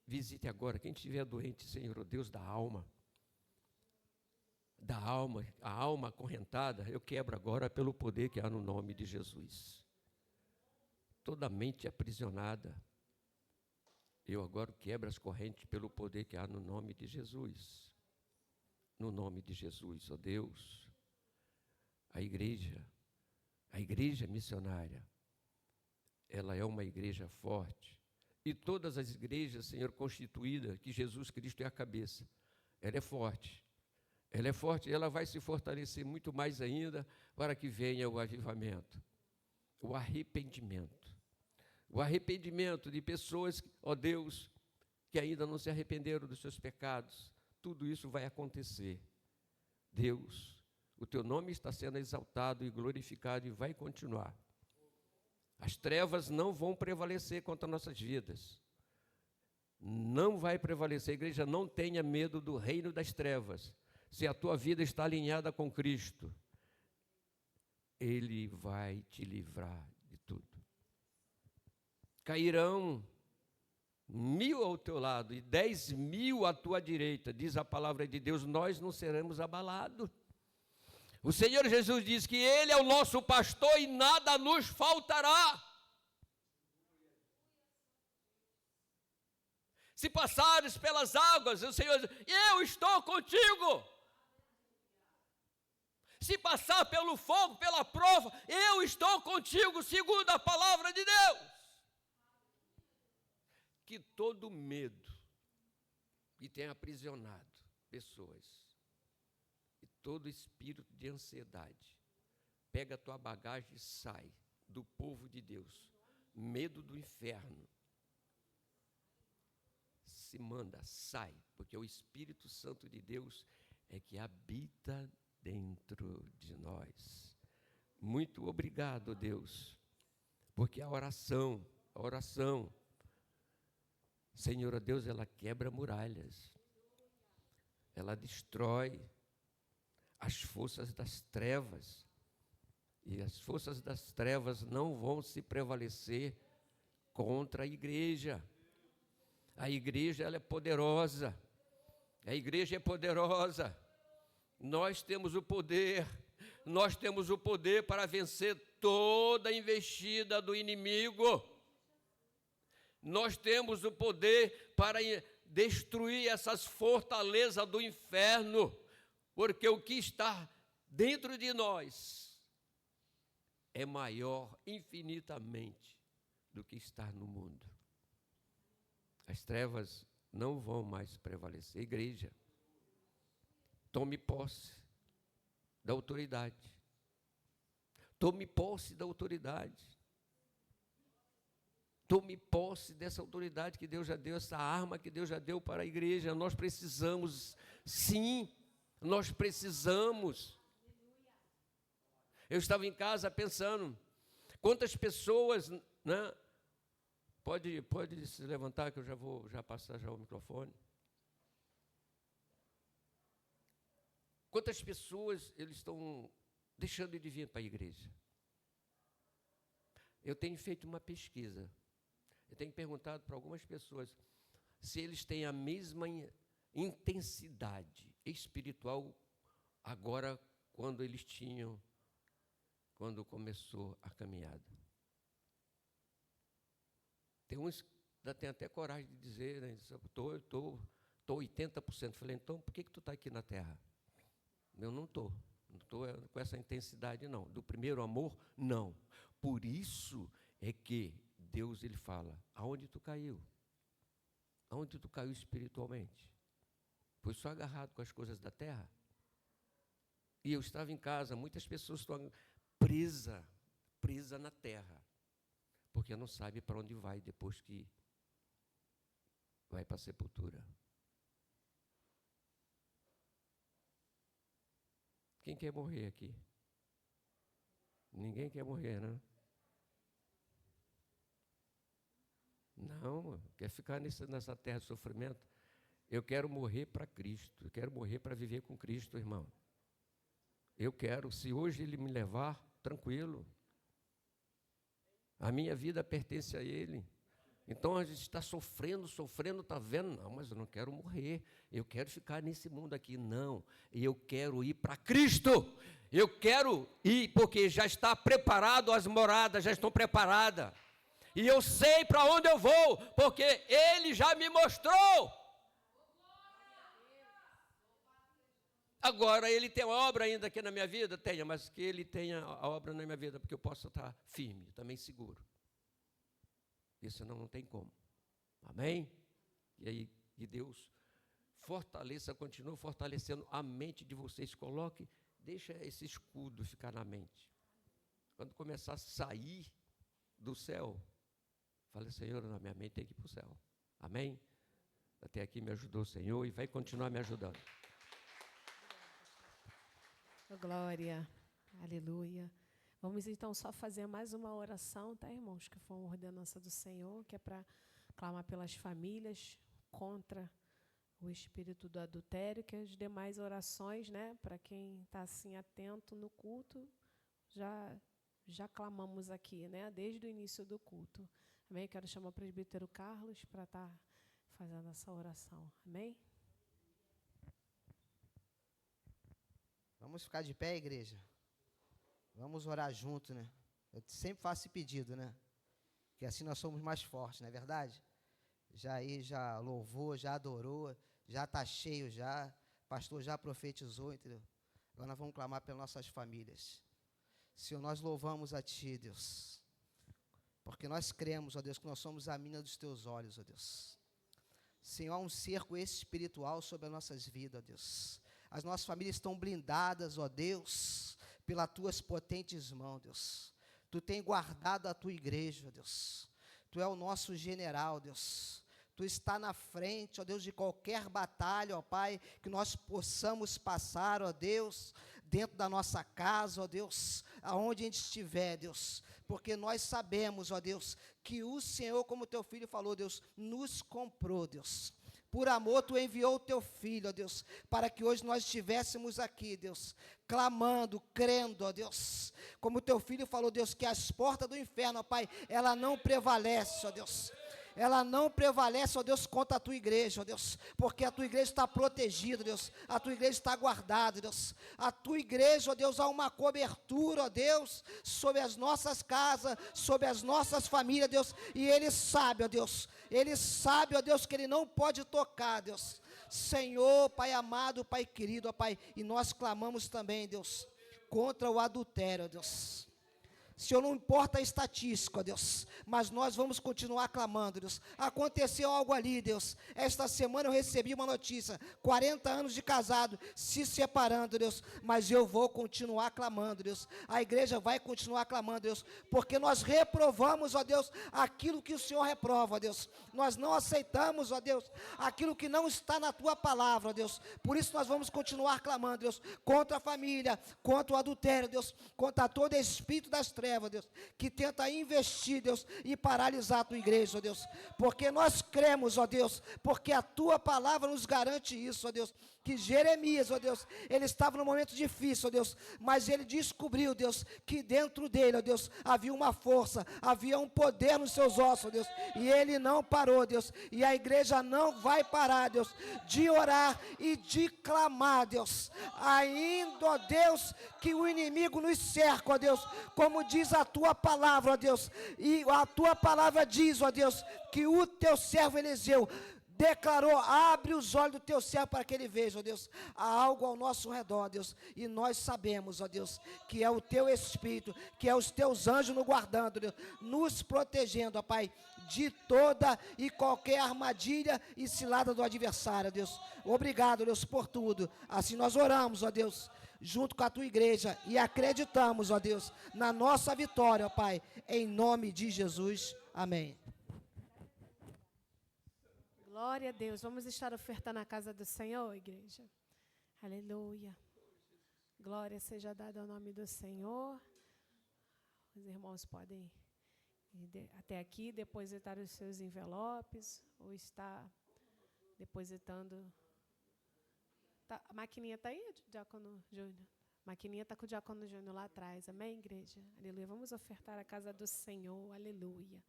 S2: visite agora. Quem estiver doente, Senhor, ó Deus, da alma, a alma acorrentada, eu quebro agora pelo poder que há no nome de Jesus. Toda mente aprisionada, eu agora quebro as correntes pelo poder que há no nome de Jesus. No nome de Jesus, ó Deus, a igreja missionária, ela é uma igreja forte. E todas as igrejas, Senhor, constituídas, que Jesus Cristo é a cabeça, ela é forte. Ela é forte, ela vai se fortalecer muito mais ainda para que venha o avivamento, o arrependimento. O arrependimento de pessoas, ó Deus, que ainda não se arrependeram dos seus pecados. Tudo isso vai acontecer. Deus, o teu nome está sendo exaltado e glorificado e vai continuar. As trevas não vão prevalecer contra nossas vidas. Não vai prevalecer. A igreja não tenha medo do reino das trevas. Se a tua vida está alinhada com Cristo, Ele vai te livrar de tudo. Cairão 1000 ao teu lado e 10.000 à tua direita, diz a palavra de Deus, nós não seremos abalados. O Senhor Jesus diz que Ele é o nosso pastor e nada nos faltará. Se passares pelas águas, o Senhor diz: eu estou contigo. Se passar pelo fogo, pela prova, eu estou contigo, segundo a palavra de Deus. Que todo medo que tem aprisionado pessoas, e todo espírito de ansiedade, pega a tua bagagem e sai do povo de Deus. Medo do inferno, se manda, sai, porque o Espírito Santo de Deus é que habita dentro de nós. Muito obrigado, Deus, porque a oração, Senhor Deus, ela quebra muralhas, ela destrói as forças das trevas, e as forças das trevas não vão se prevalecer contra a igreja. A igreja, ela é poderosa, nós temos o poder para vencer toda a investida do inimigo. Nós temos o poder para destruir essas fortalezas do inferno, porque o que está dentro de nós é maior infinitamente do que está no mundo. As trevas não vão mais prevalecer. Igreja, tome posse da autoridade. Tome posse da autoridade. Tome posse dessa autoridade que Deus já deu, essa arma que Deus já deu para a igreja. Nós precisamos, sim, nós precisamos. Eu estava em casa pensando, quantas pessoas, né? Pode se levantar que eu já vou passar já o microfone. Quantas pessoas eles estão deixando de vir para a igreja? Eu tenho feito uma pesquisa. Eu tenho perguntado para algumas pessoas se eles têm a mesma intensidade espiritual agora quando eles tinham, quando começou a caminhada. Tem uns que têm até coragem de dizer, né, estou 80%. Falei, então por que tu está aqui na terra? Eu não estou com essa intensidade, não. Do primeiro amor, não. Por isso é que Deus, ele fala, aonde tu caiu? Aonde tu caiu espiritualmente? Foi só agarrado com as coisas da terra? E eu estava em casa, muitas pessoas estão presas na terra, porque não sabe para onde vai depois que vai para a sepultura. Quem quer morrer aqui? Ninguém quer morrer, né? Não, quer ficar nessa terra de sofrimento? Eu quero morrer para Cristo, eu quero morrer para viver com Cristo, irmão. Eu quero, se hoje Ele me levar, tranquilo. A minha vida pertence a Ele. Então a gente está sofrendo, está vendo? Não, mas eu não quero morrer, eu quero ficar nesse mundo aqui. Não, eu quero ir para Cristo. Eu quero ir porque já está preparado, as moradas já estão preparadas. E eu sei para onde eu vou, porque Ele já me mostrou. Agora, Ele tem obra ainda aqui na minha vida? Tenha, mas que Ele tenha a obra na minha vida, porque eu possa estar firme, também seguro. Isso não tem como. Amém? E aí, que Deus fortaleça, continue fortalecendo a mente de vocês. Coloque, deixa esse escudo ficar na mente. Quando começar a sair do céu, fale, Senhor, na minha mente tem que ir para o céu. Amém? Até aqui me ajudou o Senhor e vai continuar me ajudando.
S1: Glória, aleluia. Vamos então só fazer mais uma oração, tá, irmãos? Que foi uma ordenança do Senhor, que é para clamar pelas famílias contra o espírito do adultério, que as demais orações, né, para quem está assim atento no culto, já clamamos aqui, né, desde o início do culto. Amém? Quero chamar o presbítero Carlos para estar fazendo essa oração. Amém?
S3: Vamos ficar de pé, igreja? Vamos orar junto, né? Eu sempre faço esse pedido, né? Que assim nós somos mais fortes, não é verdade? Já louvou, já adorou, já está cheio já, pastor já profetizou, entendeu? Agora nós vamos clamar pelas nossas famílias. Senhor, nós louvamos a Ti, Deus, porque nós cremos, ó Deus, que nós somos a mina dos Teus olhos, ó Deus. Senhor, há um cerco espiritual sobre as nossas vidas, ó Deus. As nossas famílias estão blindadas, ó Deus, pelas Tuas potentes mãos, Deus. Tu tem guardado a Tua igreja, ó Deus. Tu é o nosso general, Deus. Tu está na frente, ó Deus, de qualquer batalha, ó Pai, que nós possamos passar, ó Deus, dentro da nossa casa, ó Deus, aonde a gente estiver, Deus. Porque nós sabemos, ó Deus, que o Senhor, como Teu Filho falou, Deus, nos comprou, Deus. Por amor, Tu enviou o Teu Filho, ó Deus, para que hoje nós estivéssemos aqui, Deus, clamando, crendo, ó Deus. Como o Teu Filho falou, Deus, que as portas do inferno, ó Pai, ela não prevalece, ó Deus. ela não prevalece, ó Deus, contra a tua igreja, ó Deus, porque a tua igreja está protegida, Deus, a tua igreja está guardada, Deus, a tua igreja, ó Deus, há uma cobertura, ó Deus, sobre as nossas casas, sobre as nossas famílias, Deus, e Ele sabe, ó Deus, que Ele não pode tocar, Deus, Senhor, Pai amado, Pai querido, ó Pai, e nós clamamos também, Deus, contra o adultério, ó Deus. Senhor, não importa a estatística, Deus, mas nós vamos continuar clamando, Deus. Aconteceu algo ali, Deus. Esta semana eu recebi uma notícia, 40 anos de casado, se separando, Deus, mas eu vou continuar clamando, Deus. A igreja vai continuar clamando, Deus, porque nós reprovamos, ó Deus, aquilo que o Senhor reprova, Deus. Nós não aceitamos, ó Deus, aquilo que não está na tua palavra, ó Deus. Por isso nós vamos continuar clamando, Deus, contra a família, contra o adultério, Deus, contra todo espírito das trevas, Deus, que tenta investir, Deus, e paralisar a tua igreja, ó Deus, porque nós cremos, ó Deus, porque a tua palavra nos garante isso, ó Deus, que Jeremias, ó Deus, ele estava num momento difícil, ó Deus, mas ele descobriu, Deus, que dentro dele, ó Deus, havia uma força, havia um poder nos seus ossos, ó Deus, e ele não parou, Deus, e a igreja não vai parar, Deus, de orar e de clamar, Deus, ainda, ó Deus, que o inimigo nos cerca, ó Deus, como diz a tua palavra, ó Deus, e a tua palavra diz, ó Deus, que o teu servo Eliseu declarou, abre os olhos do teu servo para que ele veja, ó Deus, há algo ao nosso redor, ó Deus, e nós sabemos, ó Deus, que é o teu Espírito, que é os teus anjos nos guardando, Deus, nos protegendo, ó Pai, de toda e qualquer armadilha e cilada do adversário, ó Deus. Obrigado, Deus, por tudo. Assim nós oramos, ó Deus, junto com a tua igreja, e acreditamos, ó Deus, na nossa vitória, ó Pai, em nome de Jesus, amém.
S1: Glória a Deus. Vamos estar ofertando na casa do Senhor, igreja. Aleluia. Glória seja dada ao nome do Senhor. Os irmãos podem ir até aqui, depositar os seus envelopes, ou estar depositando. Tá, a maquininha está aí, Diácono Júnior? A maquininha está com o Diácono Júnior lá atrás. Amém, igreja? Aleluia. Vamos ofertar a casa do Senhor. Aleluia.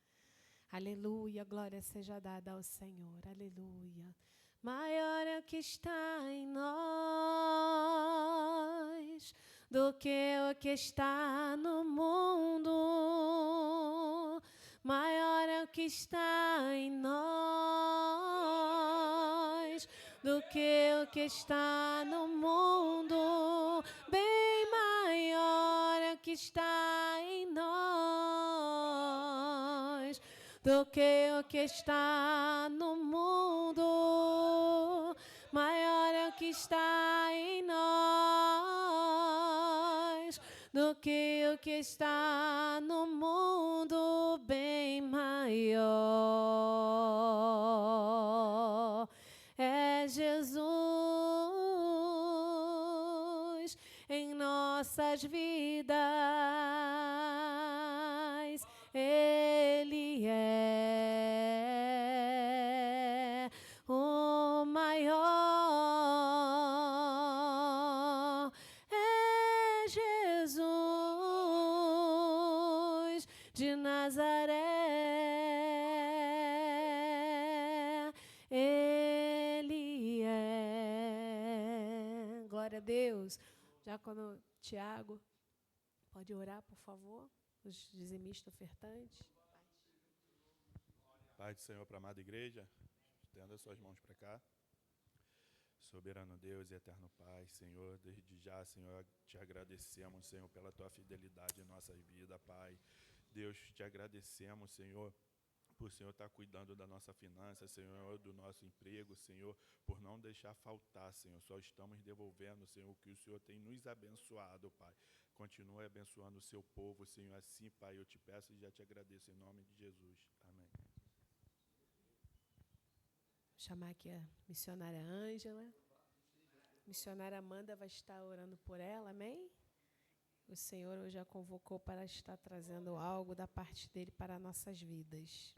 S1: Aleluia, glória seja dada ao Senhor, aleluia. Maior é o que está em nós do que o que está no mundo. Maior é o que está em nós do que o que está no mundo. Bem maior é o que está em nós do que o que está no mundo. Maior é o que está em nós do que o que está no mundo. Bem maior é Jesus em nossas vidas. Ele é o maior, é Jesus de Nazaré. Ele é. Glória a Deus. Diácono Tiago, pode orar, por favor? Os dizimistas ofertantes.
S4: Pai do Senhor, para a amada igreja, estenda as suas mãos para cá. Soberano Deus e eterno Pai, Senhor, desde já, Senhor, te agradecemos, Senhor, pela tua fidelidade em nossas vidas, Pai. Deus, te agradecemos, Senhor, por o Senhor estar cuidando da nossa finança, Senhor, do nosso emprego, Senhor, por não deixar faltar, Senhor. Só estamos devolvendo, Senhor, o que o Senhor tem nos abençoado, Pai. Continue abençoando o seu povo, Senhor. Assim, Pai, eu te peço e já te agradeço em nome de Jesus. Amém.
S1: Vou chamar aqui a missionária Ângela. A missionária Amanda vai estar orando por ela, amém? O Senhor hoje a convocou para estar trazendo algo da parte dele para nossas vidas.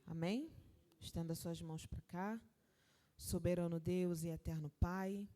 S5: Amém? Estenda suas mãos para cá. Soberano Deus e eterno Pai,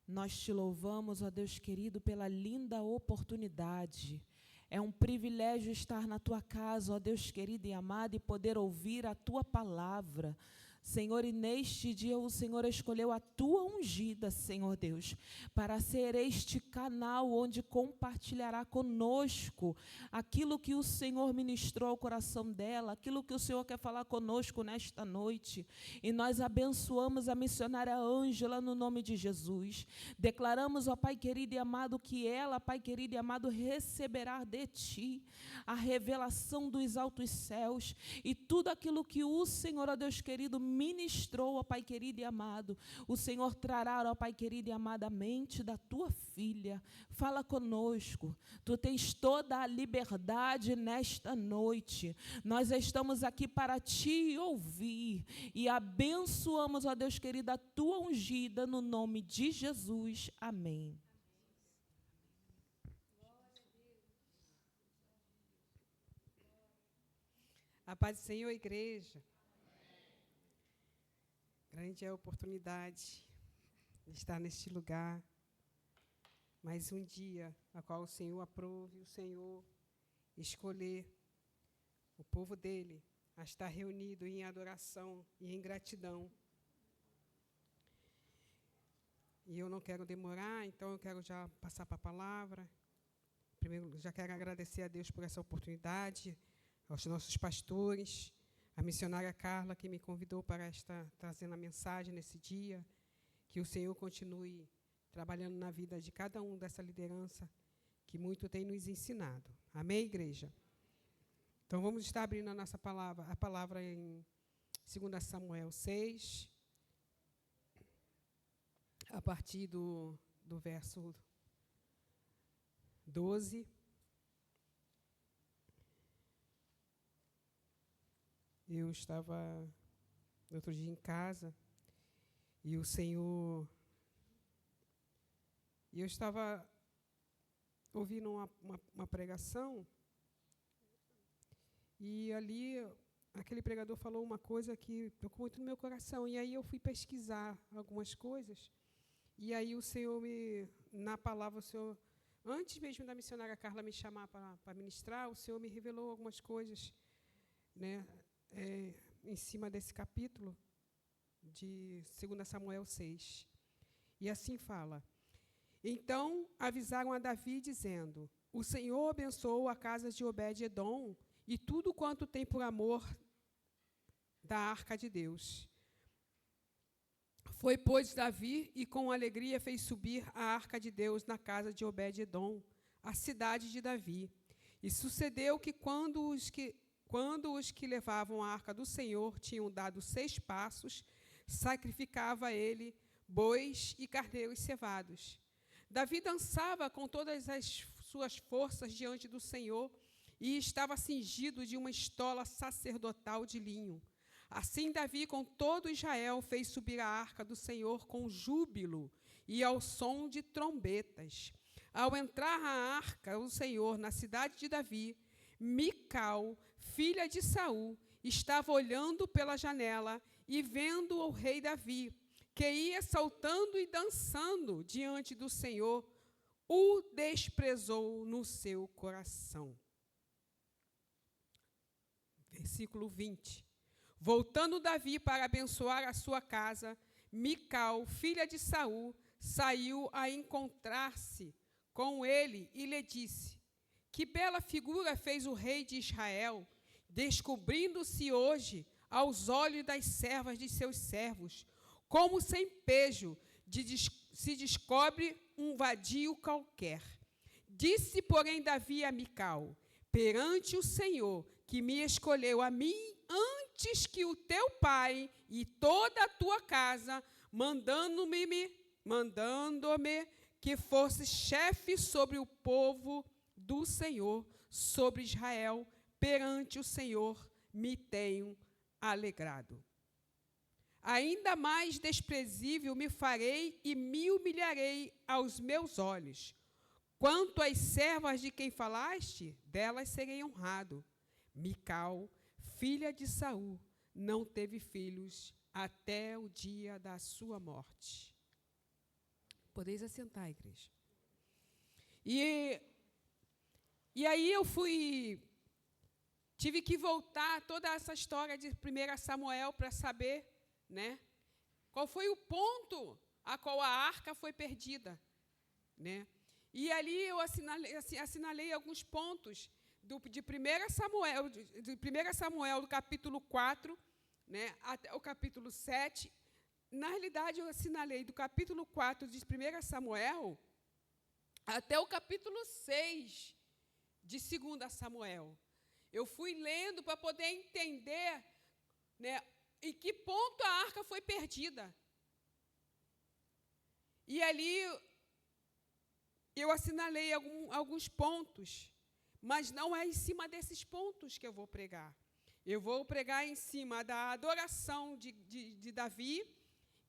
S5: nós te louvamos, ó Deus querido, pela linda oportunidade. É um privilégio estar na tua casa, ó Deus querido e amado, e poder ouvir a tua palavra. Senhor, e neste dia o Senhor escolheu a tua ungida, Senhor Deus, para ser este canal onde compartilhará conosco aquilo que o Senhor ministrou ao coração dela, aquilo que o Senhor quer falar conosco nesta noite. E nós abençoamos a missionária Ângela no nome de Jesus. Declaramos, ó Pai querido e amado, que ela, Pai querido e amado, receberá de ti a revelação dos altos céus e tudo aquilo que o Senhor, ó Deus querido, ministrou, ó Pai querido e amado. O Senhor trará, ó Pai querido e amado, a mente da tua filha. Fala conosco. Tu tens toda a liberdade nesta noite. Nós estamos aqui para te ouvir e abençoamos, ó Deus querido, a tua ungida no nome de Jesus. Amém.
S6: A paz do Senhor, igreja. Grande é a oportunidade de estar neste lugar. Mais um dia, a qual o Senhor aprove, o Senhor escolher o povo dele a estar reunido em adoração e em gratidão. E eu não quero demorar, então eu quero já passar para a palavra. Primeiro, já quero agradecer a Deus por essa oportunidade, aos nossos pastores, a missionária Carla, que me convidou para estar trazendo a mensagem nesse dia, que o Senhor continue trabalhando na vida de cada um dessa liderança, que muito tem nos ensinado. Amém, igreja? Então, vamos estar abrindo a palavra em 2 Samuel 6, a partir do verso 12. Eu estava, outro dia, em casa, e o Senhor... E eu estava ouvindo uma pregação, e ali aquele pregador falou uma coisa que tocou muito no meu coração. E aí eu fui pesquisar algumas coisas, e aí o Senhor na palavra, o Senhor, antes mesmo da missionária Carla me chamar para ministrar, o Senhor me revelou algumas coisas, né, em cima desse capítulo de 2 Samuel 6. E assim fala: então avisaram a Davi, dizendo: o Senhor abençoou a casa de Obed-edom e tudo quanto tem por amor da arca de Deus. Foi, pois, Davi, e com alegria fez subir a arca de Deus na casa de Obed-edom, a cidade de Davi. E sucedeu que quando os que levavam a arca do Senhor tinham dado 6 passos, sacrificava ele bois e carneiros cevados. Davi dançava com todas as suas forças diante do Senhor e estava cingido de uma estola sacerdotal de linho. Assim Davi, com todo Israel, fez subir a arca do Senhor com júbilo e ao som de trombetas. Ao entrar a arca do Senhor na cidade de Davi, Mical, filha de Saul, estava olhando pela janela e vendo o rei Davi, que ia saltando e dançando diante do Senhor, o desprezou no seu coração. Versículo 20. Voltando Davi para abençoar a sua casa, Mical, filha de Saul, saiu a encontrar-se com ele e lhe disse: que bela figura fez o rei de Israel, descobrindo-se hoje aos olhos das servas de seus servos, como sem pejo se descobre um vadio qualquer. Disse, porém, Davi a Mical: perante o Senhor, que me escolheu a mim antes que o teu pai e toda a tua casa, mandando-me que fosse chefe sobre o povo do Senhor, sobre Israel, perante o Senhor me tenho alegrado. Ainda mais desprezível me farei e me humilharei aos meus olhos. Quanto às servas de quem falaste, delas serei honrado. Mical, filha de Saul, não teve filhos até o dia da sua morte. Podeis assentar, igreja. E aí eu tive que voltar toda essa história de 1 Samuel para saber, né, qual foi o ponto a qual a arca foi perdida, né? E ali eu assinalei alguns pontos de 1 Samuel, do capítulo 4, né, até o capítulo 7. Na realidade, eu assinalei do capítulo 4 de 1 Samuel até o capítulo 6 de 2 Samuel. Eu fui lendo para poder entender, né, em que ponto a arca foi perdida. E ali eu assinalei alguns pontos, mas não é em cima desses pontos que eu vou pregar. Eu vou pregar em cima da adoração de Davi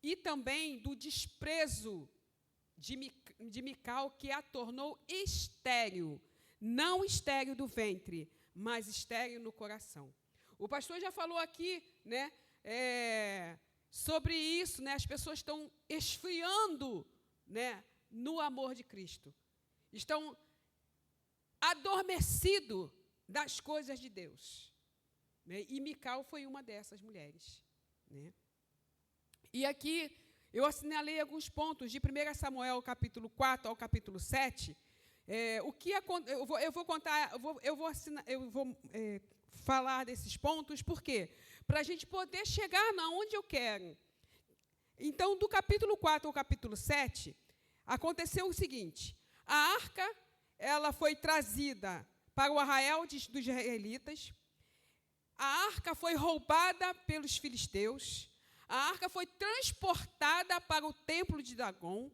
S6: e também do desprezo de Mical, que a tornou estéril. Não estéril do ventre, mas estéril no coração. O pastor já falou aqui, né, sobre isso, né, as pessoas estão esfriando, né, no amor de Cristo. Estão adormecidos das coisas de Deus. Né, e Mical foi uma dessas mulheres. Né. E aqui eu assinalei alguns pontos de 1 Samuel, capítulo 4 ao capítulo 7. Eu vou falar desses pontos, por quê? Para a gente poder chegar na onde eu quero. Então, do capítulo 4 ao capítulo 7, aconteceu o seguinte: a arca, ela foi trazida para o arraial dos israelitas, a arca foi roubada pelos filisteus, a arca foi transportada para o templo de Dagom,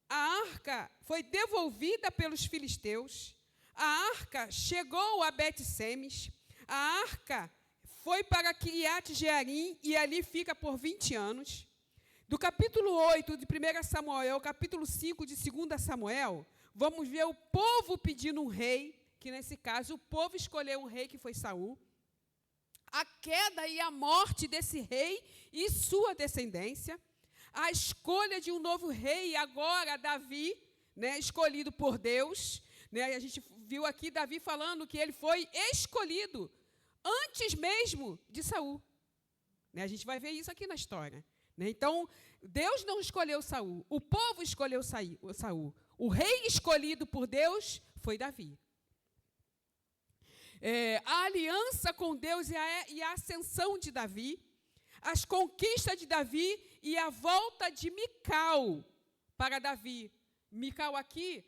S6: a arca foi devolvida pelos filisteus, a arca chegou a Bet-Semes, a arca foi para Kiriat-Jearim e ali fica por 20 anos. Do capítulo 8 de 1 Samuel ao capítulo 5 de 2 Samuel, vamos ver o povo pedindo um rei, que nesse caso o povo escolheu um rei que foi Saul. A queda e a morte desse rei e sua descendência. A escolha de um novo rei, agora Davi, né, escolhido por Deus. Né, a gente viu aqui Davi falando que ele foi escolhido antes mesmo de Saul. Né, a gente vai ver isso aqui na história. Né, então, Deus não escolheu Saul, o povo escolheu Saul. O rei escolhido por Deus foi Davi. A aliança com Deus e a ascensão de Davi, as conquistas de Davi e a volta de Mical para Davi. Mical aqui,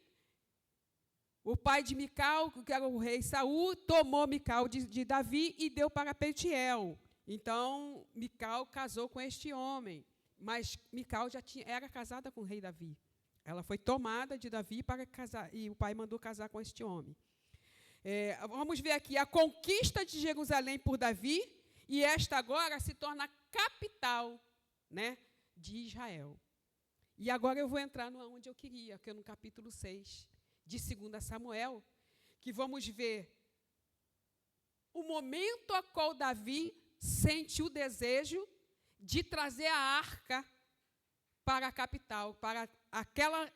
S6: o pai de Mical, que era o rei Saul, tomou Mical de Davi e deu para Petiel. Então, Mical casou com este homem, mas Mical já era casada com o rei Davi. Ela foi tomada de Davi para casar, e o pai mandou casar com este homem. Vamos ver aqui a conquista de Jerusalém por Davi, e esta agora se torna capital, né, de Israel. E agora eu vou entrar onde eu queria, que é no capítulo 6 de 2 Samuel, que vamos ver o momento a qual Davi sente o desejo de trazer a arca para a capital, para aquela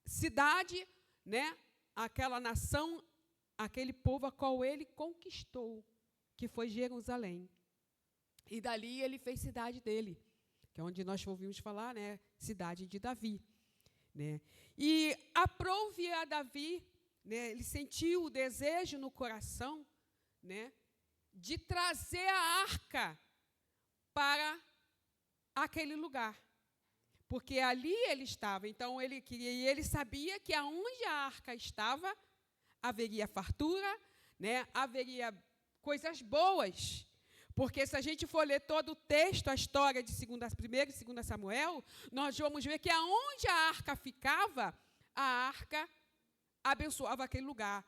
S6: cidade, né, aquela nação, aquele povo a qual ele conquistou, que foi Jerusalém. E dali ele fez cidade dele, que é onde nós ouvimos falar, né, cidade de Davi. Né. E aprove a Davi, né, ele sentiu o desejo no coração, né, de trazer a arca para aquele lugar. Porque ali ele estava, então ele queria, e ele sabia que aonde a arca estava, haveria fartura, né, haveria coisas boas. Porque se a gente for ler todo o texto, a história de 1 e 2 Samuel, nós vamos ver que aonde a arca ficava, a arca abençoava aquele lugar.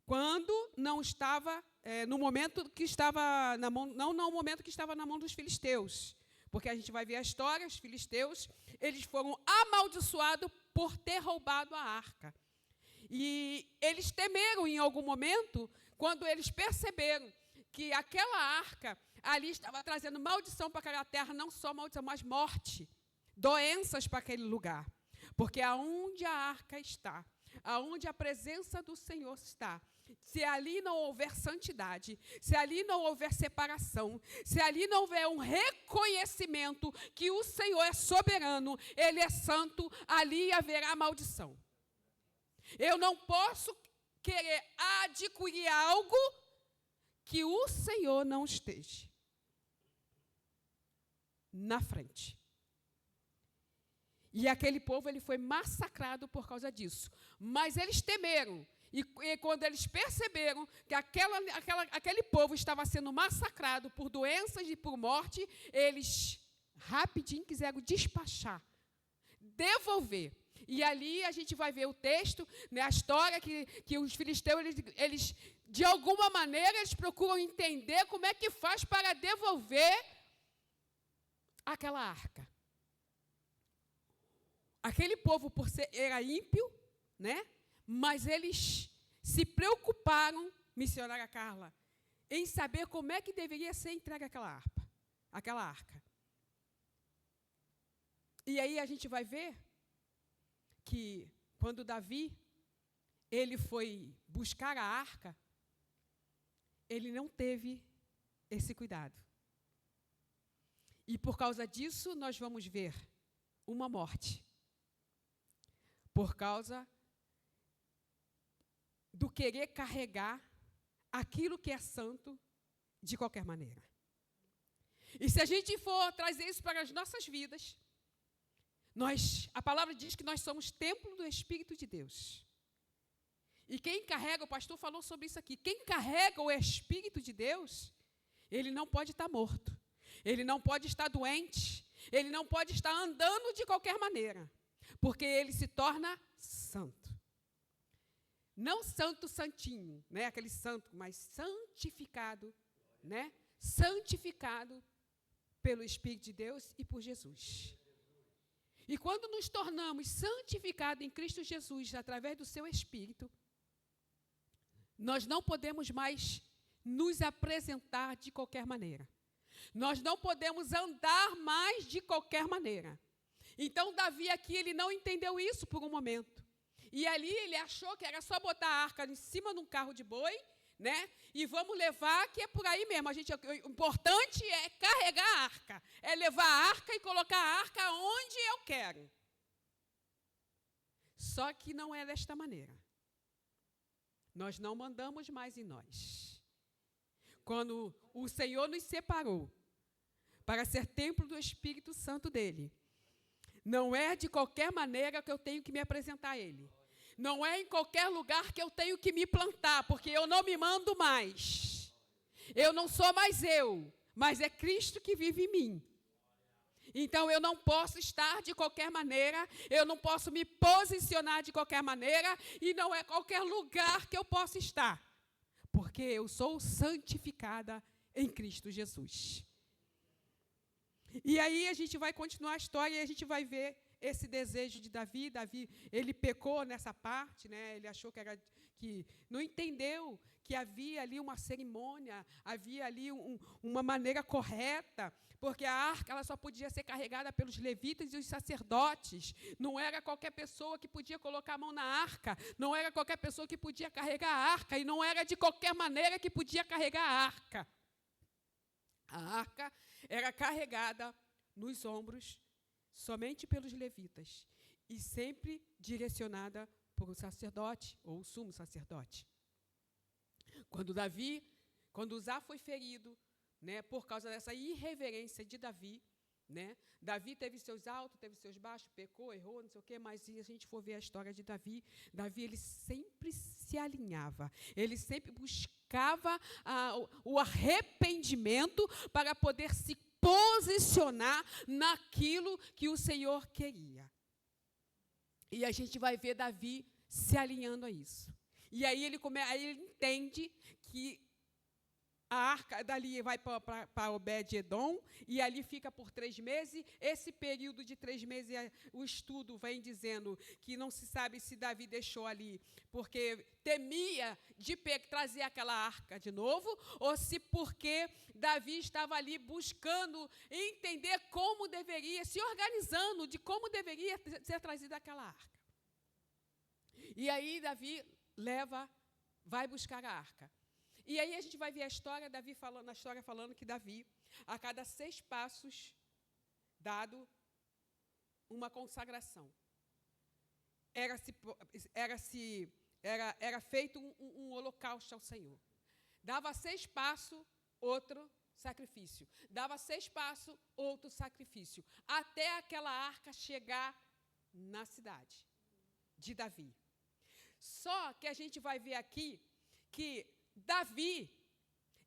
S6: Quando não estava, no momento que estava na mão, não no momento que estava na mão dos filisteus. Porque a gente vai ver a história, os filisteus, eles foram amaldiçoados por ter roubado a arca. E eles temeram em algum momento, quando eles perceberam que aquela arca ali estava trazendo maldição para aquela terra, não só maldição, mas morte, doenças para aquele lugar. Porque aonde a arca está, aonde a presença do Senhor está, se ali não houver santidade, se ali não houver separação, se ali não houver um reconhecimento que o Senhor é soberano, Ele é santo, ali haverá maldição. Eu não posso querer adquirir algo que o Senhor não esteja na frente. E aquele povo ele foi massacrado por causa disso. Mas eles temeram. E quando eles perceberam que aquele povo estava sendo massacrado por doenças e por morte, eles rapidinho quiseram despachar, devolver. E ali a gente vai ver o texto, né, a história que os filisteus, eles, de alguma maneira, eles procuram entender como é que faz para devolver aquela arca. Aquele povo, era ímpio, né? Mas eles se preocuparam, missionária Carla, em saber como é que deveria ser entregue aquela arca. E aí a gente vai ver que quando Davi ele foi buscar a arca, ele não teve esse cuidado. E por causa disso nós vamos ver uma morte. Por causa do querer carregar aquilo que é santo de qualquer maneira. E se a gente for trazer isso para as nossas vidas, a palavra diz que nós somos templo do Espírito de Deus. E quem carrega, o pastor falou sobre isso aqui, quem carrega o Espírito de Deus, ele não pode estar morto, ele não pode estar doente, ele não pode estar andando de qualquer maneira, porque ele se torna santo. Não santo santinho, né, aquele santo, mas santificado, né? Santificado pelo Espírito de Deus e por Jesus. E quando nos tornamos santificados em Cristo Jesus, através do seu Espírito, nós não podemos mais nos apresentar de qualquer maneira. Nós não podemos andar mais de qualquer maneira. Então, Davi aqui, ele não entendeu isso por um momento. E ali ele achou que era só botar a arca em cima de um carro de boi, né? E vamos levar, que é por aí mesmo. O importante é carregar a arca, é levar a arca e colocar a arca onde eu quero. Só que não é desta maneira. Nós não mandamos mais em nós. Quando o Senhor nos separou para ser templo do Espírito Santo dele, não é de qualquer maneira que eu tenho que me apresentar a ele. Não é em qualquer lugar que eu tenho que me plantar, porque eu não me mando mais. Eu não sou mais eu, mas é Cristo que vive em mim. Então, eu não posso estar de qualquer maneira, eu não posso me posicionar de qualquer maneira, e não é qualquer lugar que eu possa estar, porque eu sou santificada em Cristo Jesus. E aí a gente vai continuar a história e a gente vai ver esse desejo de Davi. Davi, ele pecou nessa parte, né? Ele achou que não entendeu que havia ali uma cerimônia, havia ali uma maneira correta, porque a arca ela só podia ser carregada pelos levitas e os sacerdotes. Não era qualquer pessoa que podia colocar a mão na arca, não era qualquer pessoa que podia carregar a arca, e não era de qualquer maneira que podia carregar a arca. A arca era carregada nos ombros somente pelos levitas e sempre direcionada por um sacerdote ou o sumo sacerdote. Quando Uzá foi ferido, né, por causa dessa irreverência de Davi, né, Davi teve seus altos, teve seus baixos, pecou, errou, não sei o quê, mas se a gente for ver a história de Davi, ele sempre se alinhava, ele sempre buscava o arrependimento para poder se posicionar naquilo que o Senhor queria. E a gente vai ver Davi se alinhando a isso. E aí ele entende que A arca dali vai para Obed-Edom, e ali fica por 3 meses. Esse período de 3 meses, o estudo vem dizendo que não se sabe se Davi deixou ali porque temia de trazer aquela arca de novo, ou se porque Davi estava ali buscando entender como deveria, se organizando de como deveria ser trazida aquela arca. E aí Davi vai buscar a arca. E aí a gente vai ver a história, na história falando que Davi, a cada 6 passos, dado uma consagração. Era feito um holocausto ao Senhor. Dava 6 passos, outro sacrifício. Dava 6 passos, outro sacrifício. Até aquela arca chegar na cidade de Davi. Só que a gente vai ver aqui que Davi,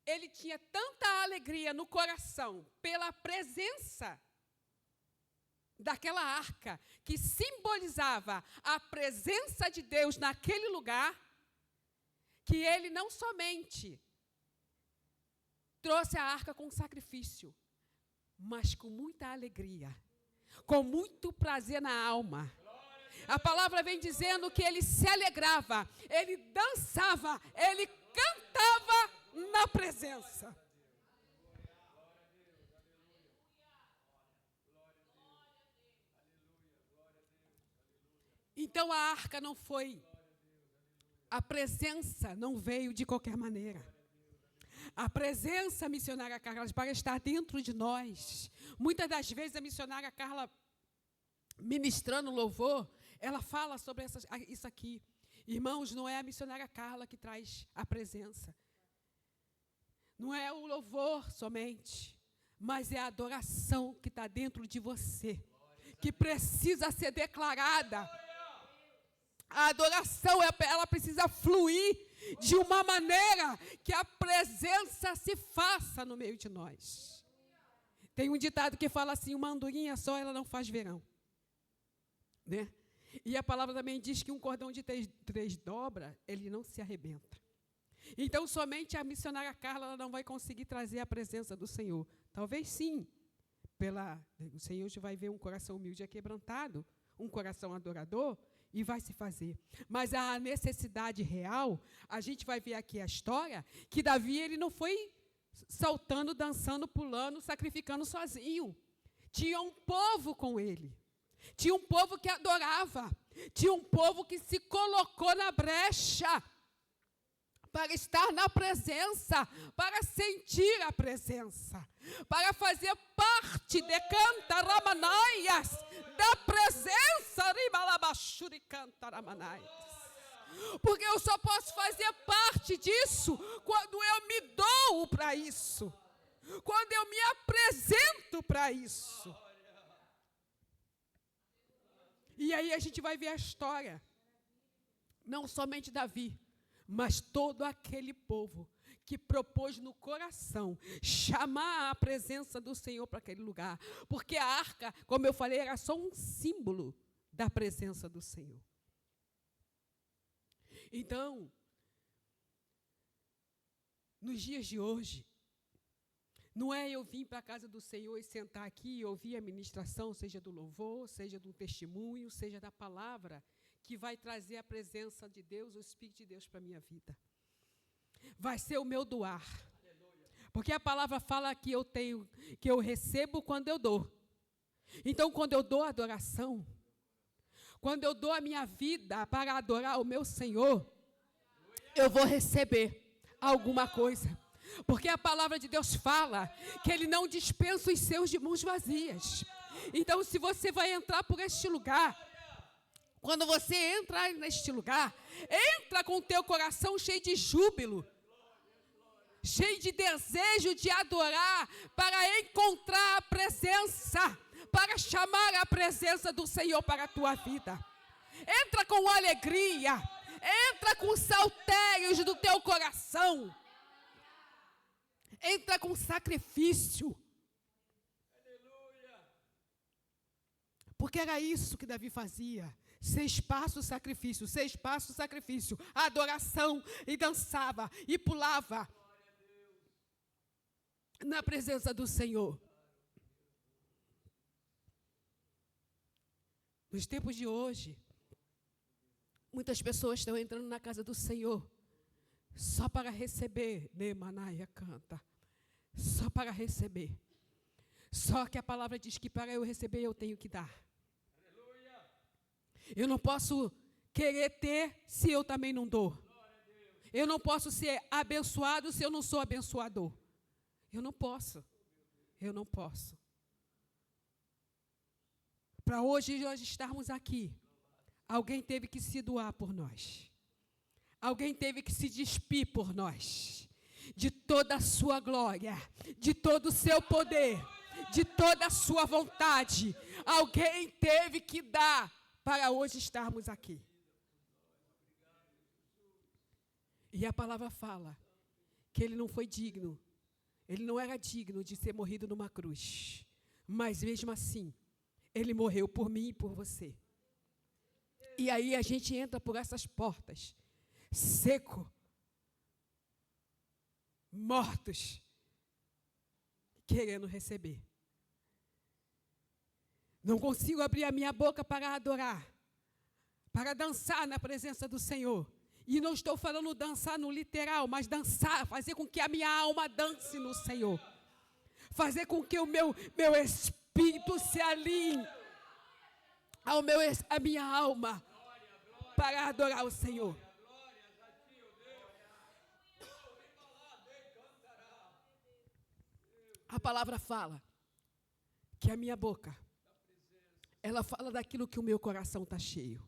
S6: ele tinha tanta alegria no coração pela presença daquela arca, que simbolizava a presença de Deus naquele lugar, que ele não somente trouxe a arca com sacrifício, mas com muita alegria, com muito prazer na alma. A palavra vem dizendo que ele se alegrava, ele dançava, ele cantava na presença. Então a arca não foi, a presença não veio de qualquer maneira. A presença missionária Carla para estar dentro de nós. Muitas das vezes a missionária Carla, ministrando louvor, ela fala sobre isso aqui. Irmãos, não é a missionária Carla que traz a presença. Não é o louvor somente, mas é a adoração que está dentro de você, que precisa ser declarada. A adoração, ela precisa fluir de uma maneira que a presença se faça no meio de nós. Tem um ditado que fala assim, uma andorinha só, ela não faz verão. Né? E a palavra também diz que um cordão de 3 dobras, ele não se arrebenta. Então, somente a missionária Carla ela não vai conseguir trazer a presença do Senhor. Talvez sim. O Senhor vai ver um coração humilde e quebrantado, um coração adorador, e vai se fazer. Mas a necessidade real, a gente vai ver aqui a história, que Davi ele não foi saltando, dançando, pulando, sacrificando sozinho. Tinha um povo com ele. Tinha um povo que adorava. Tinha um povo que se colocou na brecha para estar na presença, para sentir a presença, para fazer parte de Cantaramanaias, da presença Ribalabachuri Cantaramanaias. Porque eu só posso fazer parte disso quando eu me dou para isso, quando eu me apresento para isso. E aí a gente vai ver a história, não somente Davi, mas todo aquele povo que propôs no coração chamar a presença do Senhor para aquele lugar. Porque a arca, como eu falei, era só um símbolo da presença do Senhor. Então, nos dias de hoje, não é eu vir para a casa do Senhor e sentar aqui e ouvir a ministração, seja do louvor, seja do testemunho, seja da palavra, que vai trazer a presença de Deus, o Espírito de Deus para a minha vida. Vai ser o meu doar. Porque a palavra fala que eu recebo quando eu dou. Então, quando eu dou adoração, quando eu dou a minha vida para adorar o meu Senhor, eu vou receber alguma coisa. Porque a palavra de Deus fala que Ele não dispensa os seus de mãos vazias. Então, se você vai entrar por este lugar, quando você entra neste lugar, entra com o teu coração cheio de júbilo, cheio de desejo de adorar, para encontrar a presença, para chamar a presença do Senhor para a tua vida. Entra com alegria, entra com saltérios do teu coração, entra com sacrifício. Porque era isso que Davi fazia. 6 passos, sacrifício, 6 passos, sacrifício, adoração, e dançava, e pulava. na presença do Senhor. Nos tempos de hoje, muitas pessoas estão entrando na casa do Senhor só para receber. Nemanaia canta. Só para receber. Só que a palavra diz que para eu receber eu tenho que dar. Eu não posso querer ter se eu também não dou. Eu não posso ser abençoado se eu não sou abençoador. Eu não posso. Eu não posso. Para hoje nós estarmos aqui, alguém teve que se doar por nós. Alguém teve que se despir por nós. De toda a sua glória, de todo o seu poder, de toda a sua vontade. Alguém teve que dar para hoje estarmos aqui. E a palavra fala que ele não foi digno, ele não era digno de ser morrido numa cruz. Mas mesmo assim, ele morreu por mim e por você. E aí a gente entra por essas portas, seco, mortos, querendo receber. Não consigo abrir a minha boca para adorar, para dançar na presença do Senhor. E não estou falando dançar no literal, mas dançar, fazer com que a minha alma dance no Senhor. Fazer com que o meu espírito se alinhe à minha alma para adorar o Senhor. A palavra fala que a minha boca, ela fala daquilo que o meu coração está cheio.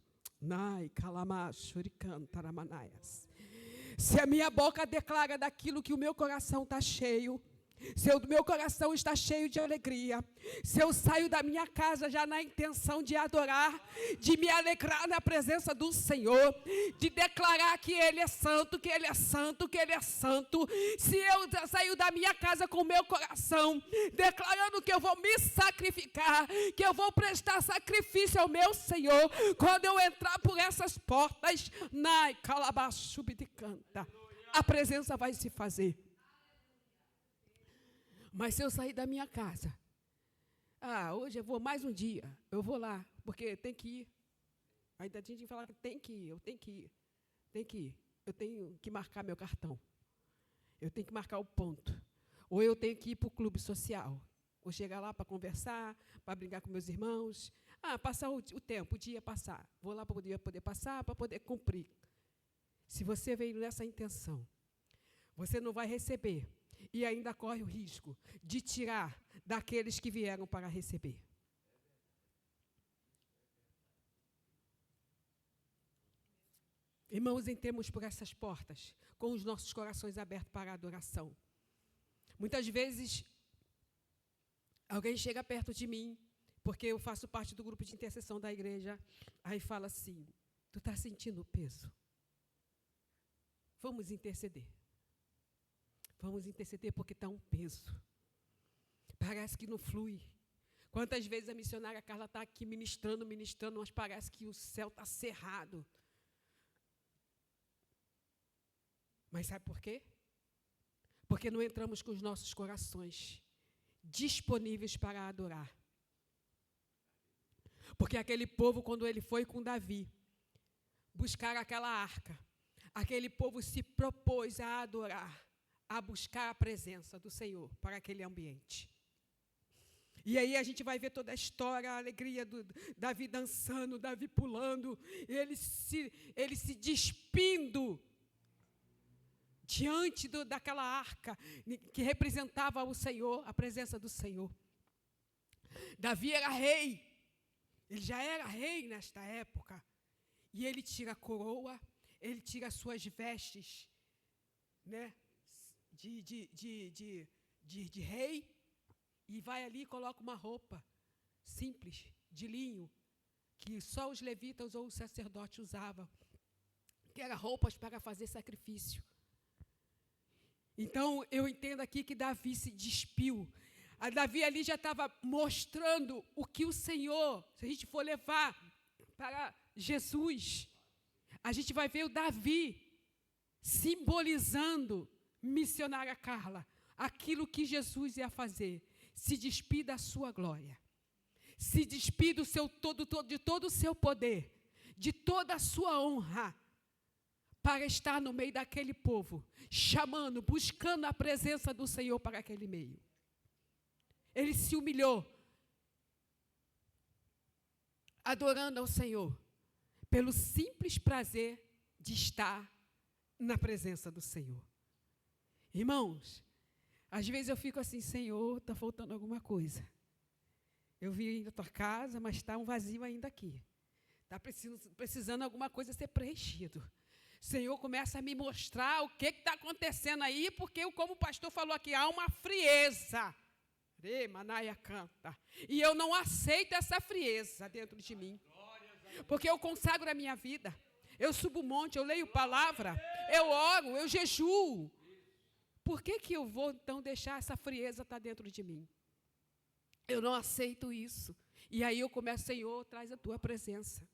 S6: Se a minha boca declara daquilo que o meu coração está cheio, se o meu coração está cheio de alegria, se eu saio da minha casa já na intenção de adorar, de me alegrar na presença do Senhor, de declarar que Ele é santo, que Ele é santo, que Ele é santo, se eu saio da minha casa com o meu coração, declarando que eu vou me sacrificar, que eu vou prestar sacrifício ao meu Senhor, quando eu entrar por essas portas, a presença vai se fazer. Mas se eu sair da minha casa, hoje eu vou mais um dia, eu vou lá, porque tem que ir. Ainda a gente fala que tem que ir, eu tenho que ir. Eu tenho que marcar meu cartão. Eu tenho que marcar o ponto. Ou eu tenho que ir para o clube social. Ou chegar lá para conversar, para brincar com meus irmãos. Passar o tempo, o dia passar. Vou lá para poder passar, para poder cumprir. Se você veio nessa intenção, você não vai receber. E ainda corre o risco de tirar daqueles que vieram para receber. Irmãos, entremos por essas portas, com os nossos corações abertos para a adoração. Muitas vezes, alguém chega perto de mim, porque eu faço parte do grupo de intercessão da igreja, aí fala assim, tu está sentindo o peso? Vamos interceder. Vamos interceder porque está um peso. Parece que não flui. Quantas vezes a missionária Carla está aqui ministrando, mas parece que o céu está cerrado. Mas sabe por quê? Porque não entramos com os nossos corações disponíveis para adorar. Porque aquele povo, quando ele foi com Davi buscar aquela arca, aquele povo se propôs a adorar, a buscar a presença do Senhor para aquele ambiente. E aí a gente vai ver toda a história, a alegria do Davi dançando, Davi pulando, ele se despindo diante daquela arca que representava o Senhor, a presença do Senhor. Davi era rei, ele já era rei nesta época, e ele tira a coroa, ele tira as suas vestes, né? De rei, e vai ali e coloca uma roupa simples, de linho, que só os levitas ou os sacerdotes usavam, que eram roupas para fazer sacrifício. Então, eu entendo aqui que Davi se despiu. A Davi ali já estava mostrando o que o Senhor, se a gente for levar para Jesus, a gente vai ver o Davi simbolizando missionária Carla, aquilo que Jesus ia fazer, se despir da sua glória, se despir do seu de todo o seu poder, de toda a sua honra, para estar no meio daquele povo, chamando, buscando a presença do Senhor para aquele meio. Ele se humilhou, adorando ao Senhor, pelo simples prazer de estar na presença do Senhor. Irmãos, às vezes eu fico assim, Senhor, está faltando alguma coisa. Eu vim da tua casa, mas está um vazio ainda aqui. Está precisando alguma coisa ser preenchido. Senhor, começa a me mostrar o que está acontecendo aí, porque, como o pastor falou aqui, há uma frieza. Manaia canta. E eu não aceito essa frieza dentro de mim. Porque eu consagro a minha vida. Eu subo o monte, eu leio palavra, eu oro, eu jejuo. Por que eu vou, então, deixar essa frieza estar dentro de mim? Eu não aceito isso. E aí eu começo, Senhor, traz a tua presença.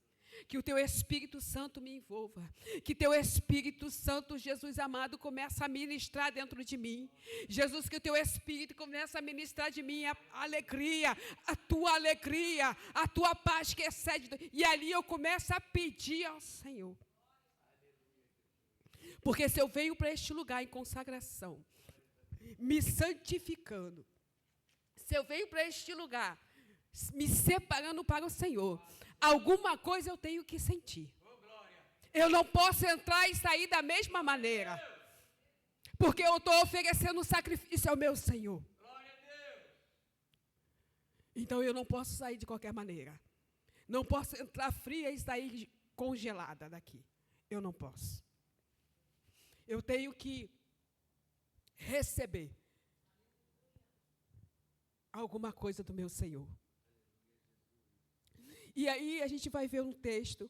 S6: Que o teu Espírito Santo me envolva. Que teu Espírito Santo, Jesus amado, comece a ministrar dentro de mim. Jesus, que o teu Espírito comece a ministrar de mim a alegria, a tua paz que excede. E ali eu começo a pedir ao Senhor. Porque se eu venho para este lugar em consagração, me santificando, se eu venho para este lugar, me separando para o Senhor, alguma coisa eu tenho que sentir. Eu não posso entrar e sair da mesma maneira, porque eu estou oferecendo um sacrifício ao meu Senhor. Então eu não posso sair de qualquer maneira. Não posso entrar fria e sair congelada daqui. Eu não posso. Eu tenho que receber alguma coisa do meu Senhor. E aí a gente vai ver um texto.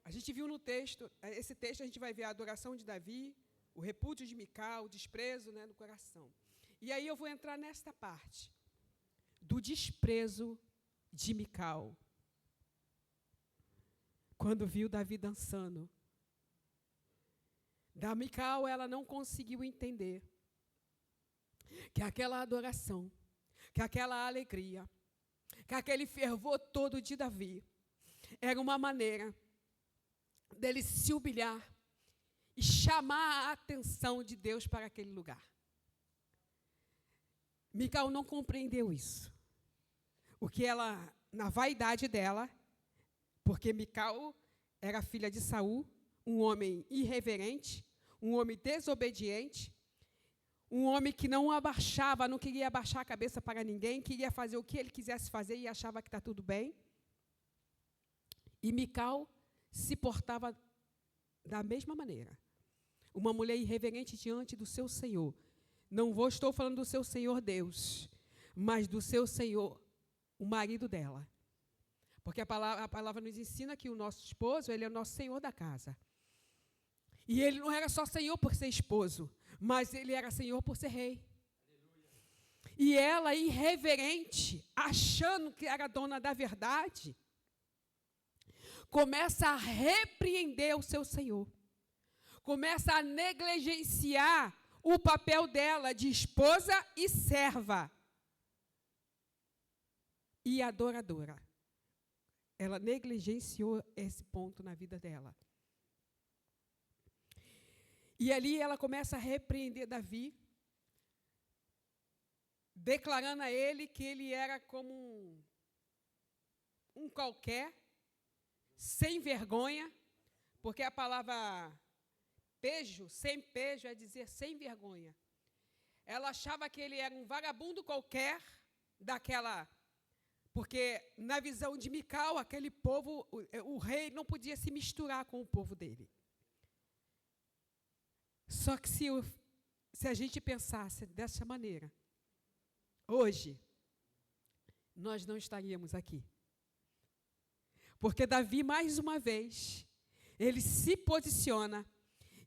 S6: A gente viu no texto, esse texto a gente vai ver a adoração de Davi, o repúdio de Mical, o desprezo, né, no coração. E aí eu vou entrar nesta parte do desprezo de Mical. Quando viu Davi dançando. Da Mical, ela não conseguiu entender que aquela adoração, que aquela alegria, que aquele fervor todo de Davi era uma maneira dele se humilhar e chamar a atenção de Deus para aquele lugar. Mical não compreendeu isso. O que ela, na vaidade dela, porque Mical era filha de Saul, um homem irreverente, um homem desobediente, um homem que não abaixava, não queria abaixar a cabeça para ninguém, queria fazer o que ele quisesse fazer e achava que está tudo bem. E Mical se portava da mesma maneira. Uma mulher irreverente diante do seu Senhor. Não estou falando do seu Senhor Deus, mas do seu Senhor, o marido dela. Porque a palavra nos ensina que o nosso esposo, ele é o nosso Senhor da casa. E ele não era só Senhor por ser esposo, mas ele era Senhor por ser rei. E ela, irreverente, achando que era dona da verdade, começa a repreender o seu Senhor. Começa a negligenciar o papel dela de esposa e serva. E adoradora. Ela negligenciou esse ponto na vida dela. E ali ela começa a repreender Davi, declarando a ele que ele era como um qualquer, sem vergonha, porque a palavra pejo, sem pejo, é dizer sem vergonha. Ela achava que ele era um vagabundo qualquer daquela... Porque, na visão de Mical, aquele povo, o rei não podia se misturar com o povo dele. Só que se a gente pensasse dessa maneira, hoje, nós não estaríamos aqui. Porque Davi, mais uma vez, ele se posiciona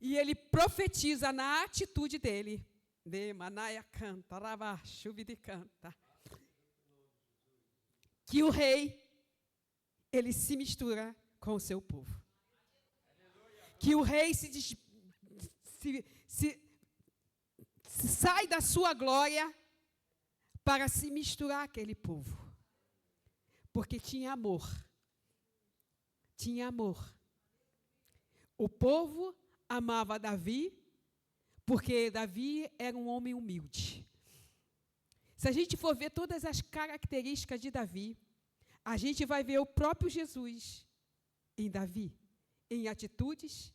S6: e ele profetiza na atitude dele. De Manaia canta, Ravachuvi canta. Que o rei, ele se mistura com o seu povo. que o rei sai da sua glória para se misturar àquele povo. Porque tinha amor. Tinha amor. O povo amava Davi, porque Davi era um homem humilde. Se a gente for ver todas as características de Davi, a gente vai ver o próprio Jesus em Davi, em atitudes,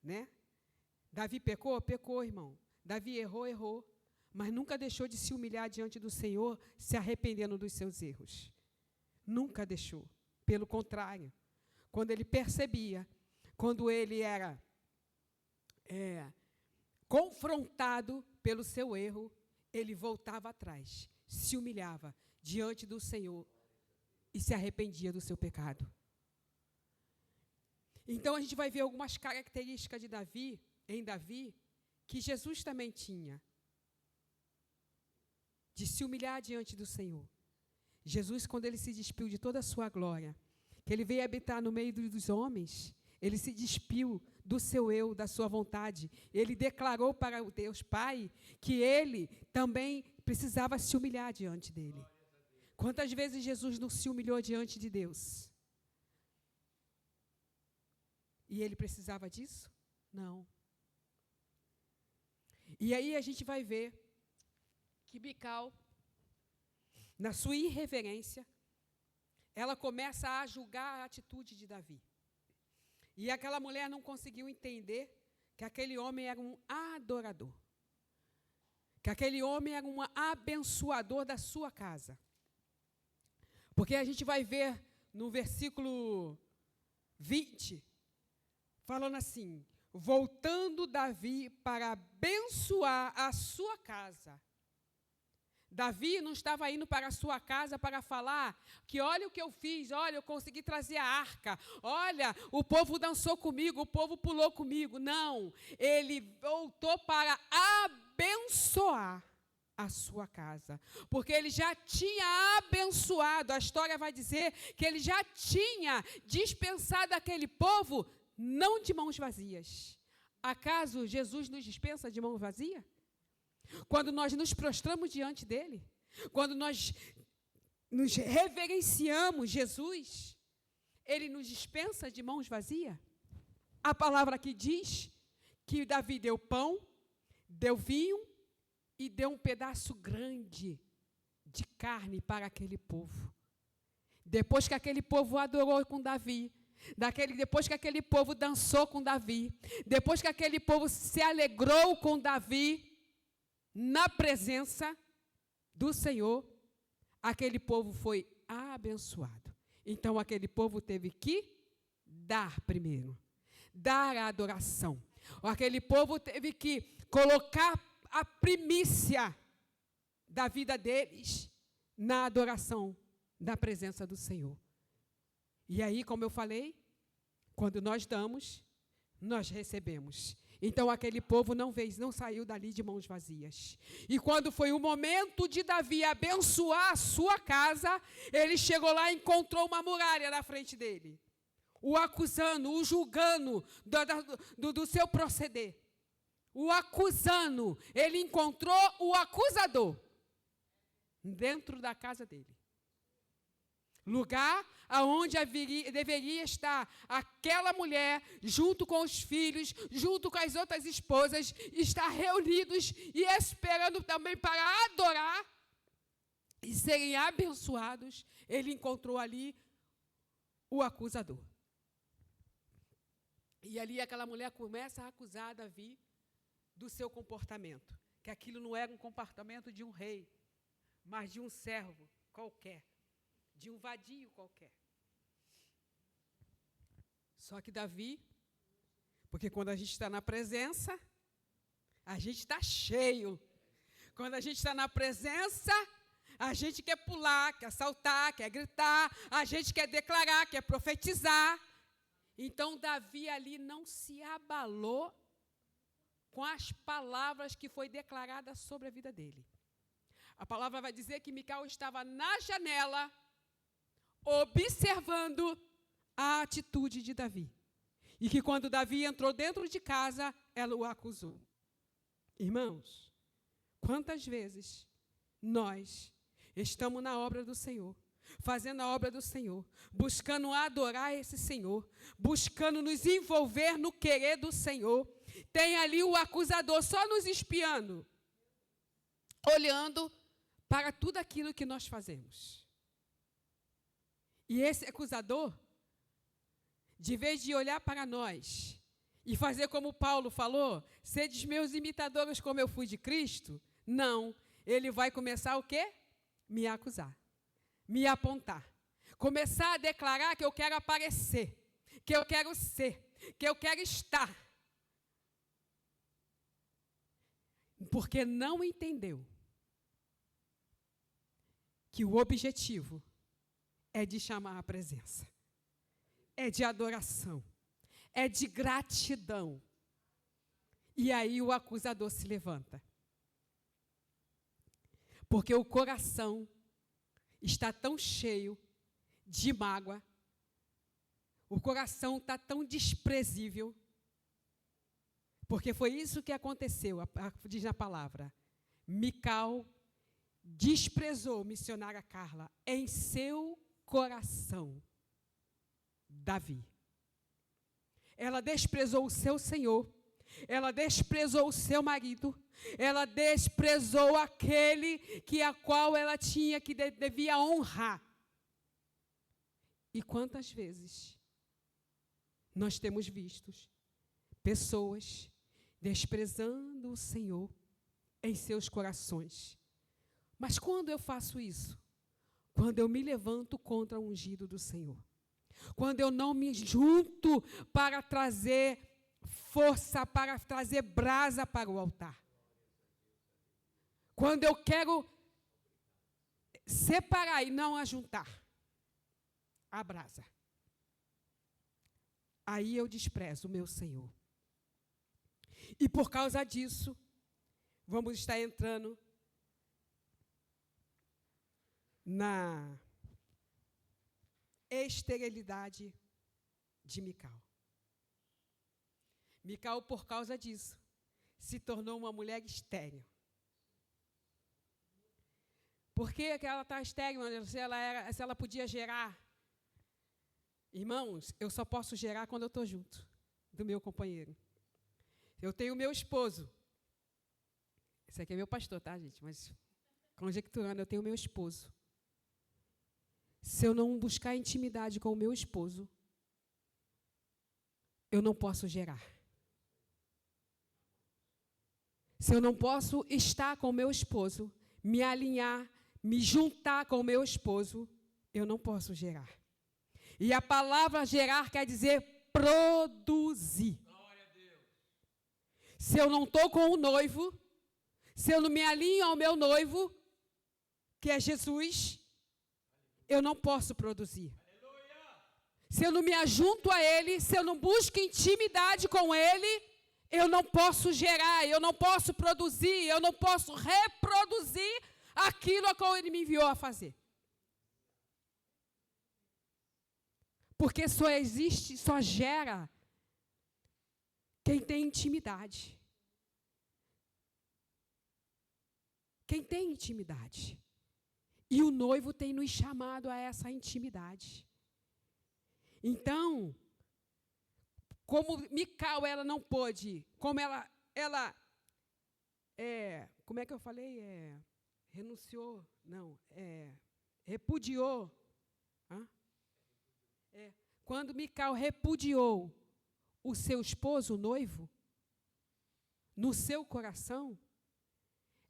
S6: né? Davi pecou? Pecou, irmão. Davi errou? Errou. Mas nunca deixou de se humilhar diante do Senhor, se arrependendo dos seus erros. Nunca deixou. Pelo contrário, quando ele percebia, quando ele era confrontado pelo seu erro, ele voltava atrás, se humilhava diante do Senhor e se arrependia do seu pecado. Então, a gente vai ver algumas características de Davi, em Davi, que Jesus também tinha, de se humilhar diante do Senhor. Jesus, quando ele se despiu de toda a sua glória, que ele veio habitar no meio dos homens, ele se despiu do seu eu, da sua vontade. Ele declarou para o Deus Pai que ele também precisava se humilhar diante dele. Quantas vezes Jesus não se humilhou diante de Deus? E ele precisava disso? Não. E aí a gente vai ver que Mical, na sua irreverência, ela começa a julgar a atitude de Davi. E aquela mulher não conseguiu entender que aquele homem era um adorador, que aquele homem era um abençoador da sua casa. Porque a gente vai ver no versículo 20, falando assim: voltando Davi para abençoar a sua casa. Davi não estava indo para a sua casa para falar que olha o que eu fiz, olha, eu consegui trazer a arca, olha, o povo dançou comigo, o povo pulou comigo. Não, ele voltou para abençoar a sua casa, porque ele já tinha abençoado, a história vai dizer que ele já tinha dispensado aquele povo, não de mãos vazias. Acaso Jesus nos dispensa de mão vazia? Quando nós nos prostramos diante dele, quando nós nos reverenciamos Jesus, ele nos dispensa de mãos vazias? A palavra aqui diz que Davi deu pão, deu vinho e deu um pedaço grande de carne para aquele povo. Depois que aquele povo adorou com Davi, depois que aquele povo dançou com Davi, depois que aquele povo se alegrou com Davi, na presença do Senhor, aquele povo foi abençoado. Então, aquele povo teve que dar primeiro, dar a adoração. Aquele povo teve que colocar a primícia da vida deles na adoração, na presença do Senhor. E aí, como eu falei, quando nós damos, nós recebemos. Então, aquele povo não saiu dali de mãos vazias. E quando foi o momento de Davi abençoar a sua casa, ele chegou lá e encontrou uma muralha na frente dele, o acusando, o julgando do seu proceder. O acusando, ele encontrou o acusador dentro da casa dele. Lugar aonde deveria estar aquela mulher, junto com os filhos, junto com as outras esposas, estar reunidos e esperando também para adorar e serem abençoados. Ele encontrou ali o acusador. E ali aquela mulher começa a acusar Davi do seu comportamento, que aquilo não era um comportamento de um rei, mas de um servo qualquer, de um vadio qualquer. Só que Davi, porque quando a gente está na presença, a gente está cheio. Quando a gente está na presença, a gente quer pular, quer saltar, quer gritar, a gente quer declarar, quer profetizar. Então, Davi ali não se abalou com as palavras que foi declarada sobre a vida dele. A palavra vai dizer que Mical estava na janela, observando a atitude de Davi. E que quando Davi entrou dentro de casa, ela o acusou. Irmãos, quantas vezes nós estamos na obra do Senhor, fazendo a obra do Senhor, buscando adorar esse Senhor, buscando nos envolver no querer do Senhor, tem ali o acusador só nos espiando, olhando para tudo aquilo que nós fazemos. E esse acusador, de vez de olhar para nós e fazer como Paulo falou, sedes meus imitadores como eu fui de Cristo, não, ele vai começar o quê? Me acusar, me apontar, começar a declarar que eu quero aparecer, que eu quero ser, que eu quero estar. Porque não entendeu que o objetivo é de chamar a presença, é de adoração, é de gratidão. E aí o acusador se levanta. Porque o coração está tão cheio de mágoa, o coração está tão desprezível, porque foi isso que aconteceu, diz na palavra. Mical desprezou missionária Carla em seu coração, Davi. Ela desprezou o seu Senhor, ela desprezou o seu marido, ela desprezou aquele a qual ela tinha que devia honrar. E quantas vezes nós temos visto pessoas desprezando o Senhor em seus corações. Mas quando eu faço isso? Quando eu me levanto contra o ungido do Senhor. Quando eu não me junto para trazer força, para trazer brasa para o altar. Quando eu quero separar e não ajuntar a brasa. Aí eu desprezo o meu Senhor. E por causa disso, vamos estar entrando na esterilidade de Mical. Mical, por causa disso, se tornou uma mulher estéril. Por que ela está estéril? Se ela podia gerar? Irmãos, eu só posso gerar quando eu estou junto do meu companheiro. Eu tenho o meu esposo. Esse aqui é meu pastor, tá, gente? Mas, conjecturando, eu tenho o meu esposo. Se eu não buscar intimidade com o meu esposo, eu não posso gerar. Se eu não posso estar com o meu esposo, me alinhar, me juntar com o meu esposo, eu não posso gerar. E a palavra gerar quer dizer produzir. Se eu não estou com o noivo, se eu não me alinho ao meu noivo, que é Jesus, eu não posso produzir. Se eu não me ajunto a Ele, se eu não busco intimidade com Ele, eu não posso gerar, eu não posso produzir, eu não posso reproduzir aquilo a qual Ele me enviou a fazer. Porque só gera quem tem intimidade. Quem tem intimidade. E o noivo tem nos chamado a essa intimidade. Então, como Mical, ela não pôde, como ela como é que eu falei? Renunciou, não, repudiou. Quando Mical repudiou o seu esposo, o noivo, no seu coração,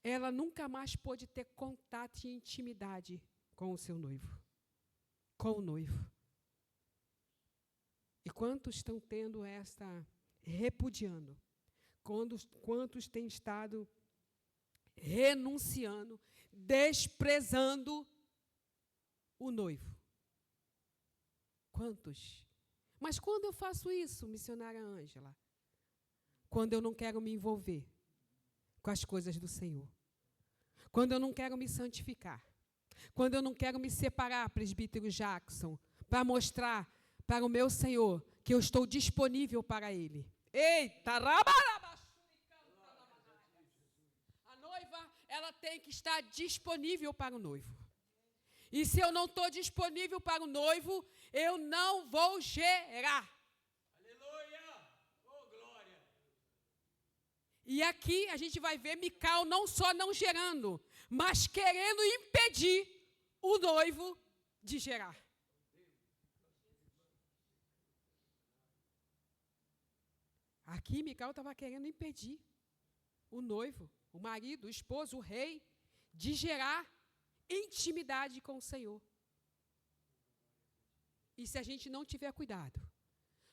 S6: ela nunca mais pôde ter contato e intimidade com o seu noivo, com o noivo. E quantos estão tendo repudiando? Quantos têm estado renunciando, desprezando o noivo? Quantos? Mas quando eu faço isso, missionária Ângela? Quando eu não quero me envolver com as coisas do Senhor. Quando eu não quero me santificar. Quando eu não quero me separar, presbítero Jackson, para mostrar para o meu Senhor que eu estou disponível para ele. Eita, a noiva, ela tem que estar disponível para o noivo. E se eu não estou disponível para o noivo, eu não vou gerar. E aqui a gente vai ver Mical não só não gerando, mas querendo impedir o noivo de gerar. Aqui Mical estava querendo impedir o noivo, o marido, o esposo, o rei, de gerar intimidade com o Senhor. E se a gente não tiver cuidado,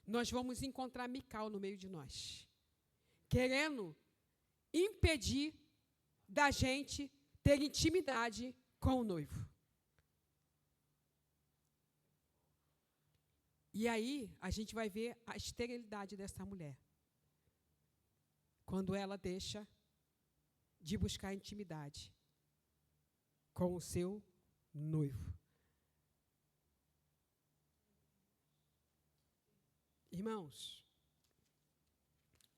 S6: nós vamos encontrar Mical no meio de nós, querendo impedir da gente ter intimidade com o noivo. E aí a gente vai ver a esterilidade dessa mulher, quando ela deixa de buscar intimidade com o seu noivo. Irmãos,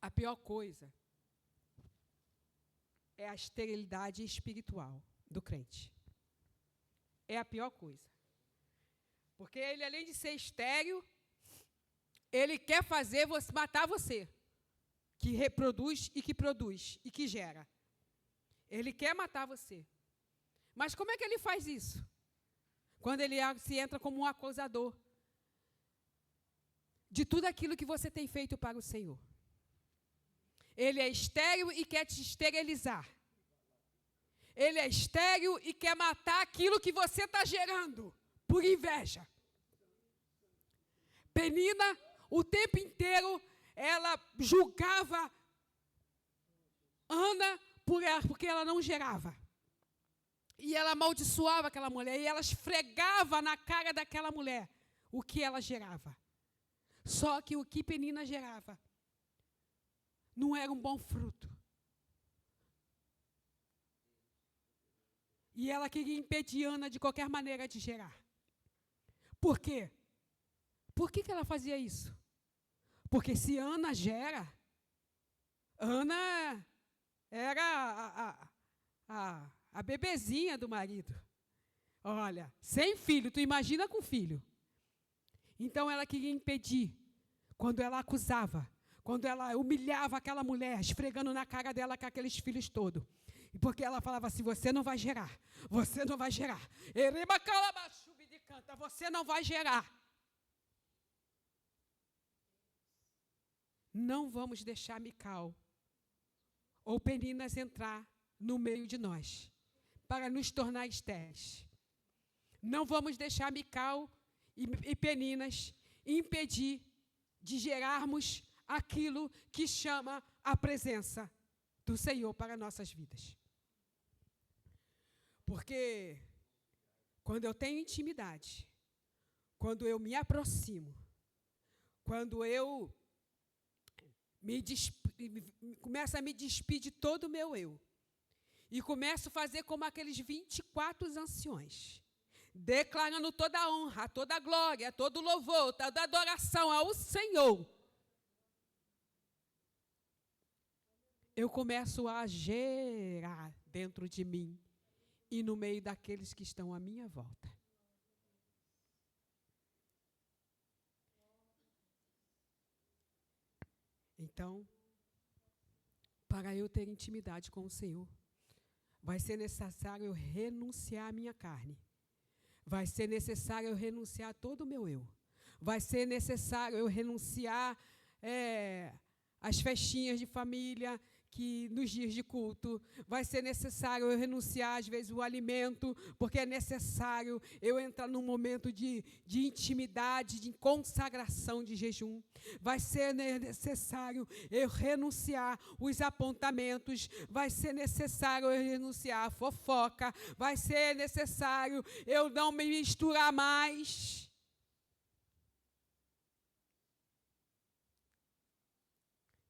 S6: a pior coisa é a esterilidade espiritual do crente. É a pior coisa. Porque ele, além de ser estéril, ele quer fazer você, matar você, que reproduz e que produz e que gera. Ele quer matar você. Mas como é que ele faz isso? Quando ele se entra como um acusador de tudo aquilo que você tem feito para o Senhor. Ele é estéril e quer te esterilizar. Ele é estéril e quer matar aquilo que você está gerando, por inveja. Penina, o tempo inteiro, ela julgava Ana porque ela não gerava. E ela amaldiçoava aquela mulher, e ela esfregava na cara daquela mulher o que ela gerava. Só que o que Penina gerava não era um bom fruto. E ela queria impedir Ana de qualquer maneira de gerar. Por quê? Por que ela fazia isso? Porque se Ana gera, Ana era a bebezinha do marido. Olha, sem filho, tu imagina com filho. Então ela queria impedir, quando ela acusava, quando ela humilhava aquela mulher, esfregando na cara dela com aqueles filhos todos. Porque ela falava assim, você não vai gerar, você não vai gerar. Você não vai gerar. Não vamos deixar Mical ou Peninas entrar no meio de nós, para nos tornar estéreis. Não vamos deixar Mical e Peninas impedir de gerarmos aquilo que chama a presença do Senhor para nossas vidas. Porque quando eu tenho intimidade, quando eu me aproximo, quando eu começo a me despir de todo o meu eu, e começo a fazer como aqueles 24 anciões, declarando toda a honra, toda a glória, todo o louvor, toda a adoração ao Senhor, eu começo a gerar dentro de mim e no meio daqueles que estão à minha volta. Então, para eu ter intimidade com o Senhor, vai ser necessário eu renunciar à minha carne. Vai ser necessário eu renunciar a todo o meu eu. Vai ser necessário eu renunciar às festinhas de família, que nos dias de culto. Vai ser necessário eu renunciar, às vezes, o alimento, porque é necessário eu entrar num momento de intimidade, de consagração, de jejum. Vai ser necessário eu renunciar os apontamentos. Vai ser necessário eu renunciar a fofoca. Vai ser necessário eu não me misturar mais.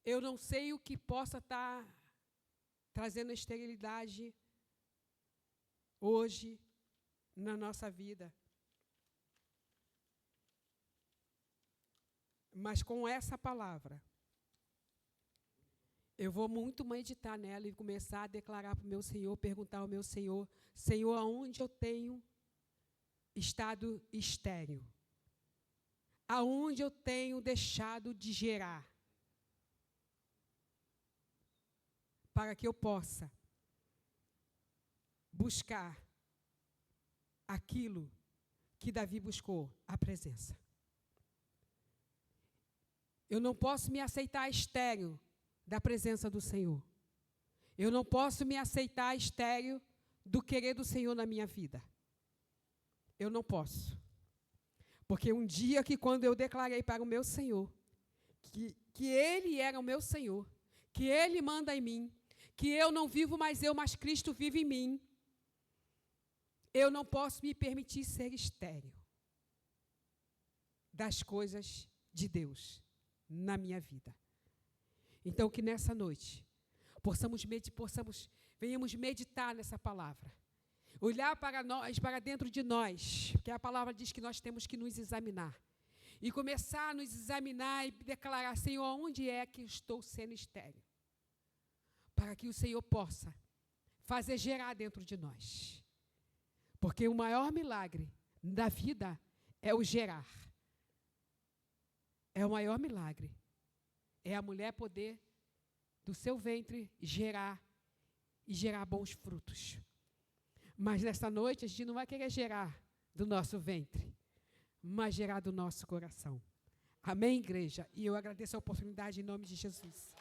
S6: Eu não sei o que possa estar trazendo esterilidade hoje na nossa vida. Mas com essa palavra, eu vou muito meditar nela e começar a declarar para o meu Senhor, perguntar ao meu Senhor, Senhor, aonde eu tenho estado estéril? Aonde eu tenho deixado de gerar? Para que eu possa buscar aquilo que Davi buscou, a presença. Eu não posso me aceitar estéril da presença do Senhor. Eu não posso me aceitar estéril do querer do Senhor na minha vida. Eu não posso. Porque um dia que quando eu declarei para o meu Senhor que Ele era o meu Senhor, que Ele manda em mim, que eu não vivo mais eu, mas Cristo vive em mim, eu não posso me permitir ser estéril das coisas de Deus na minha vida. Então, que nessa noite venhamos meditar nessa palavra, olhar para nós, para dentro de nós, porque a palavra diz que nós temos que nos examinar, e começar a nos examinar e declarar, Senhor, onde é que estou sendo estéril? Para que o Senhor possa fazer gerar dentro de nós. Porque o maior milagre da vida é o gerar. É o maior milagre. É a mulher poder, do seu ventre, gerar e gerar bons frutos. Mas nesta noite a gente não vai querer gerar do nosso ventre, mas gerar do nosso coração. Amém, igreja? E eu agradeço a oportunidade em nome de Jesus.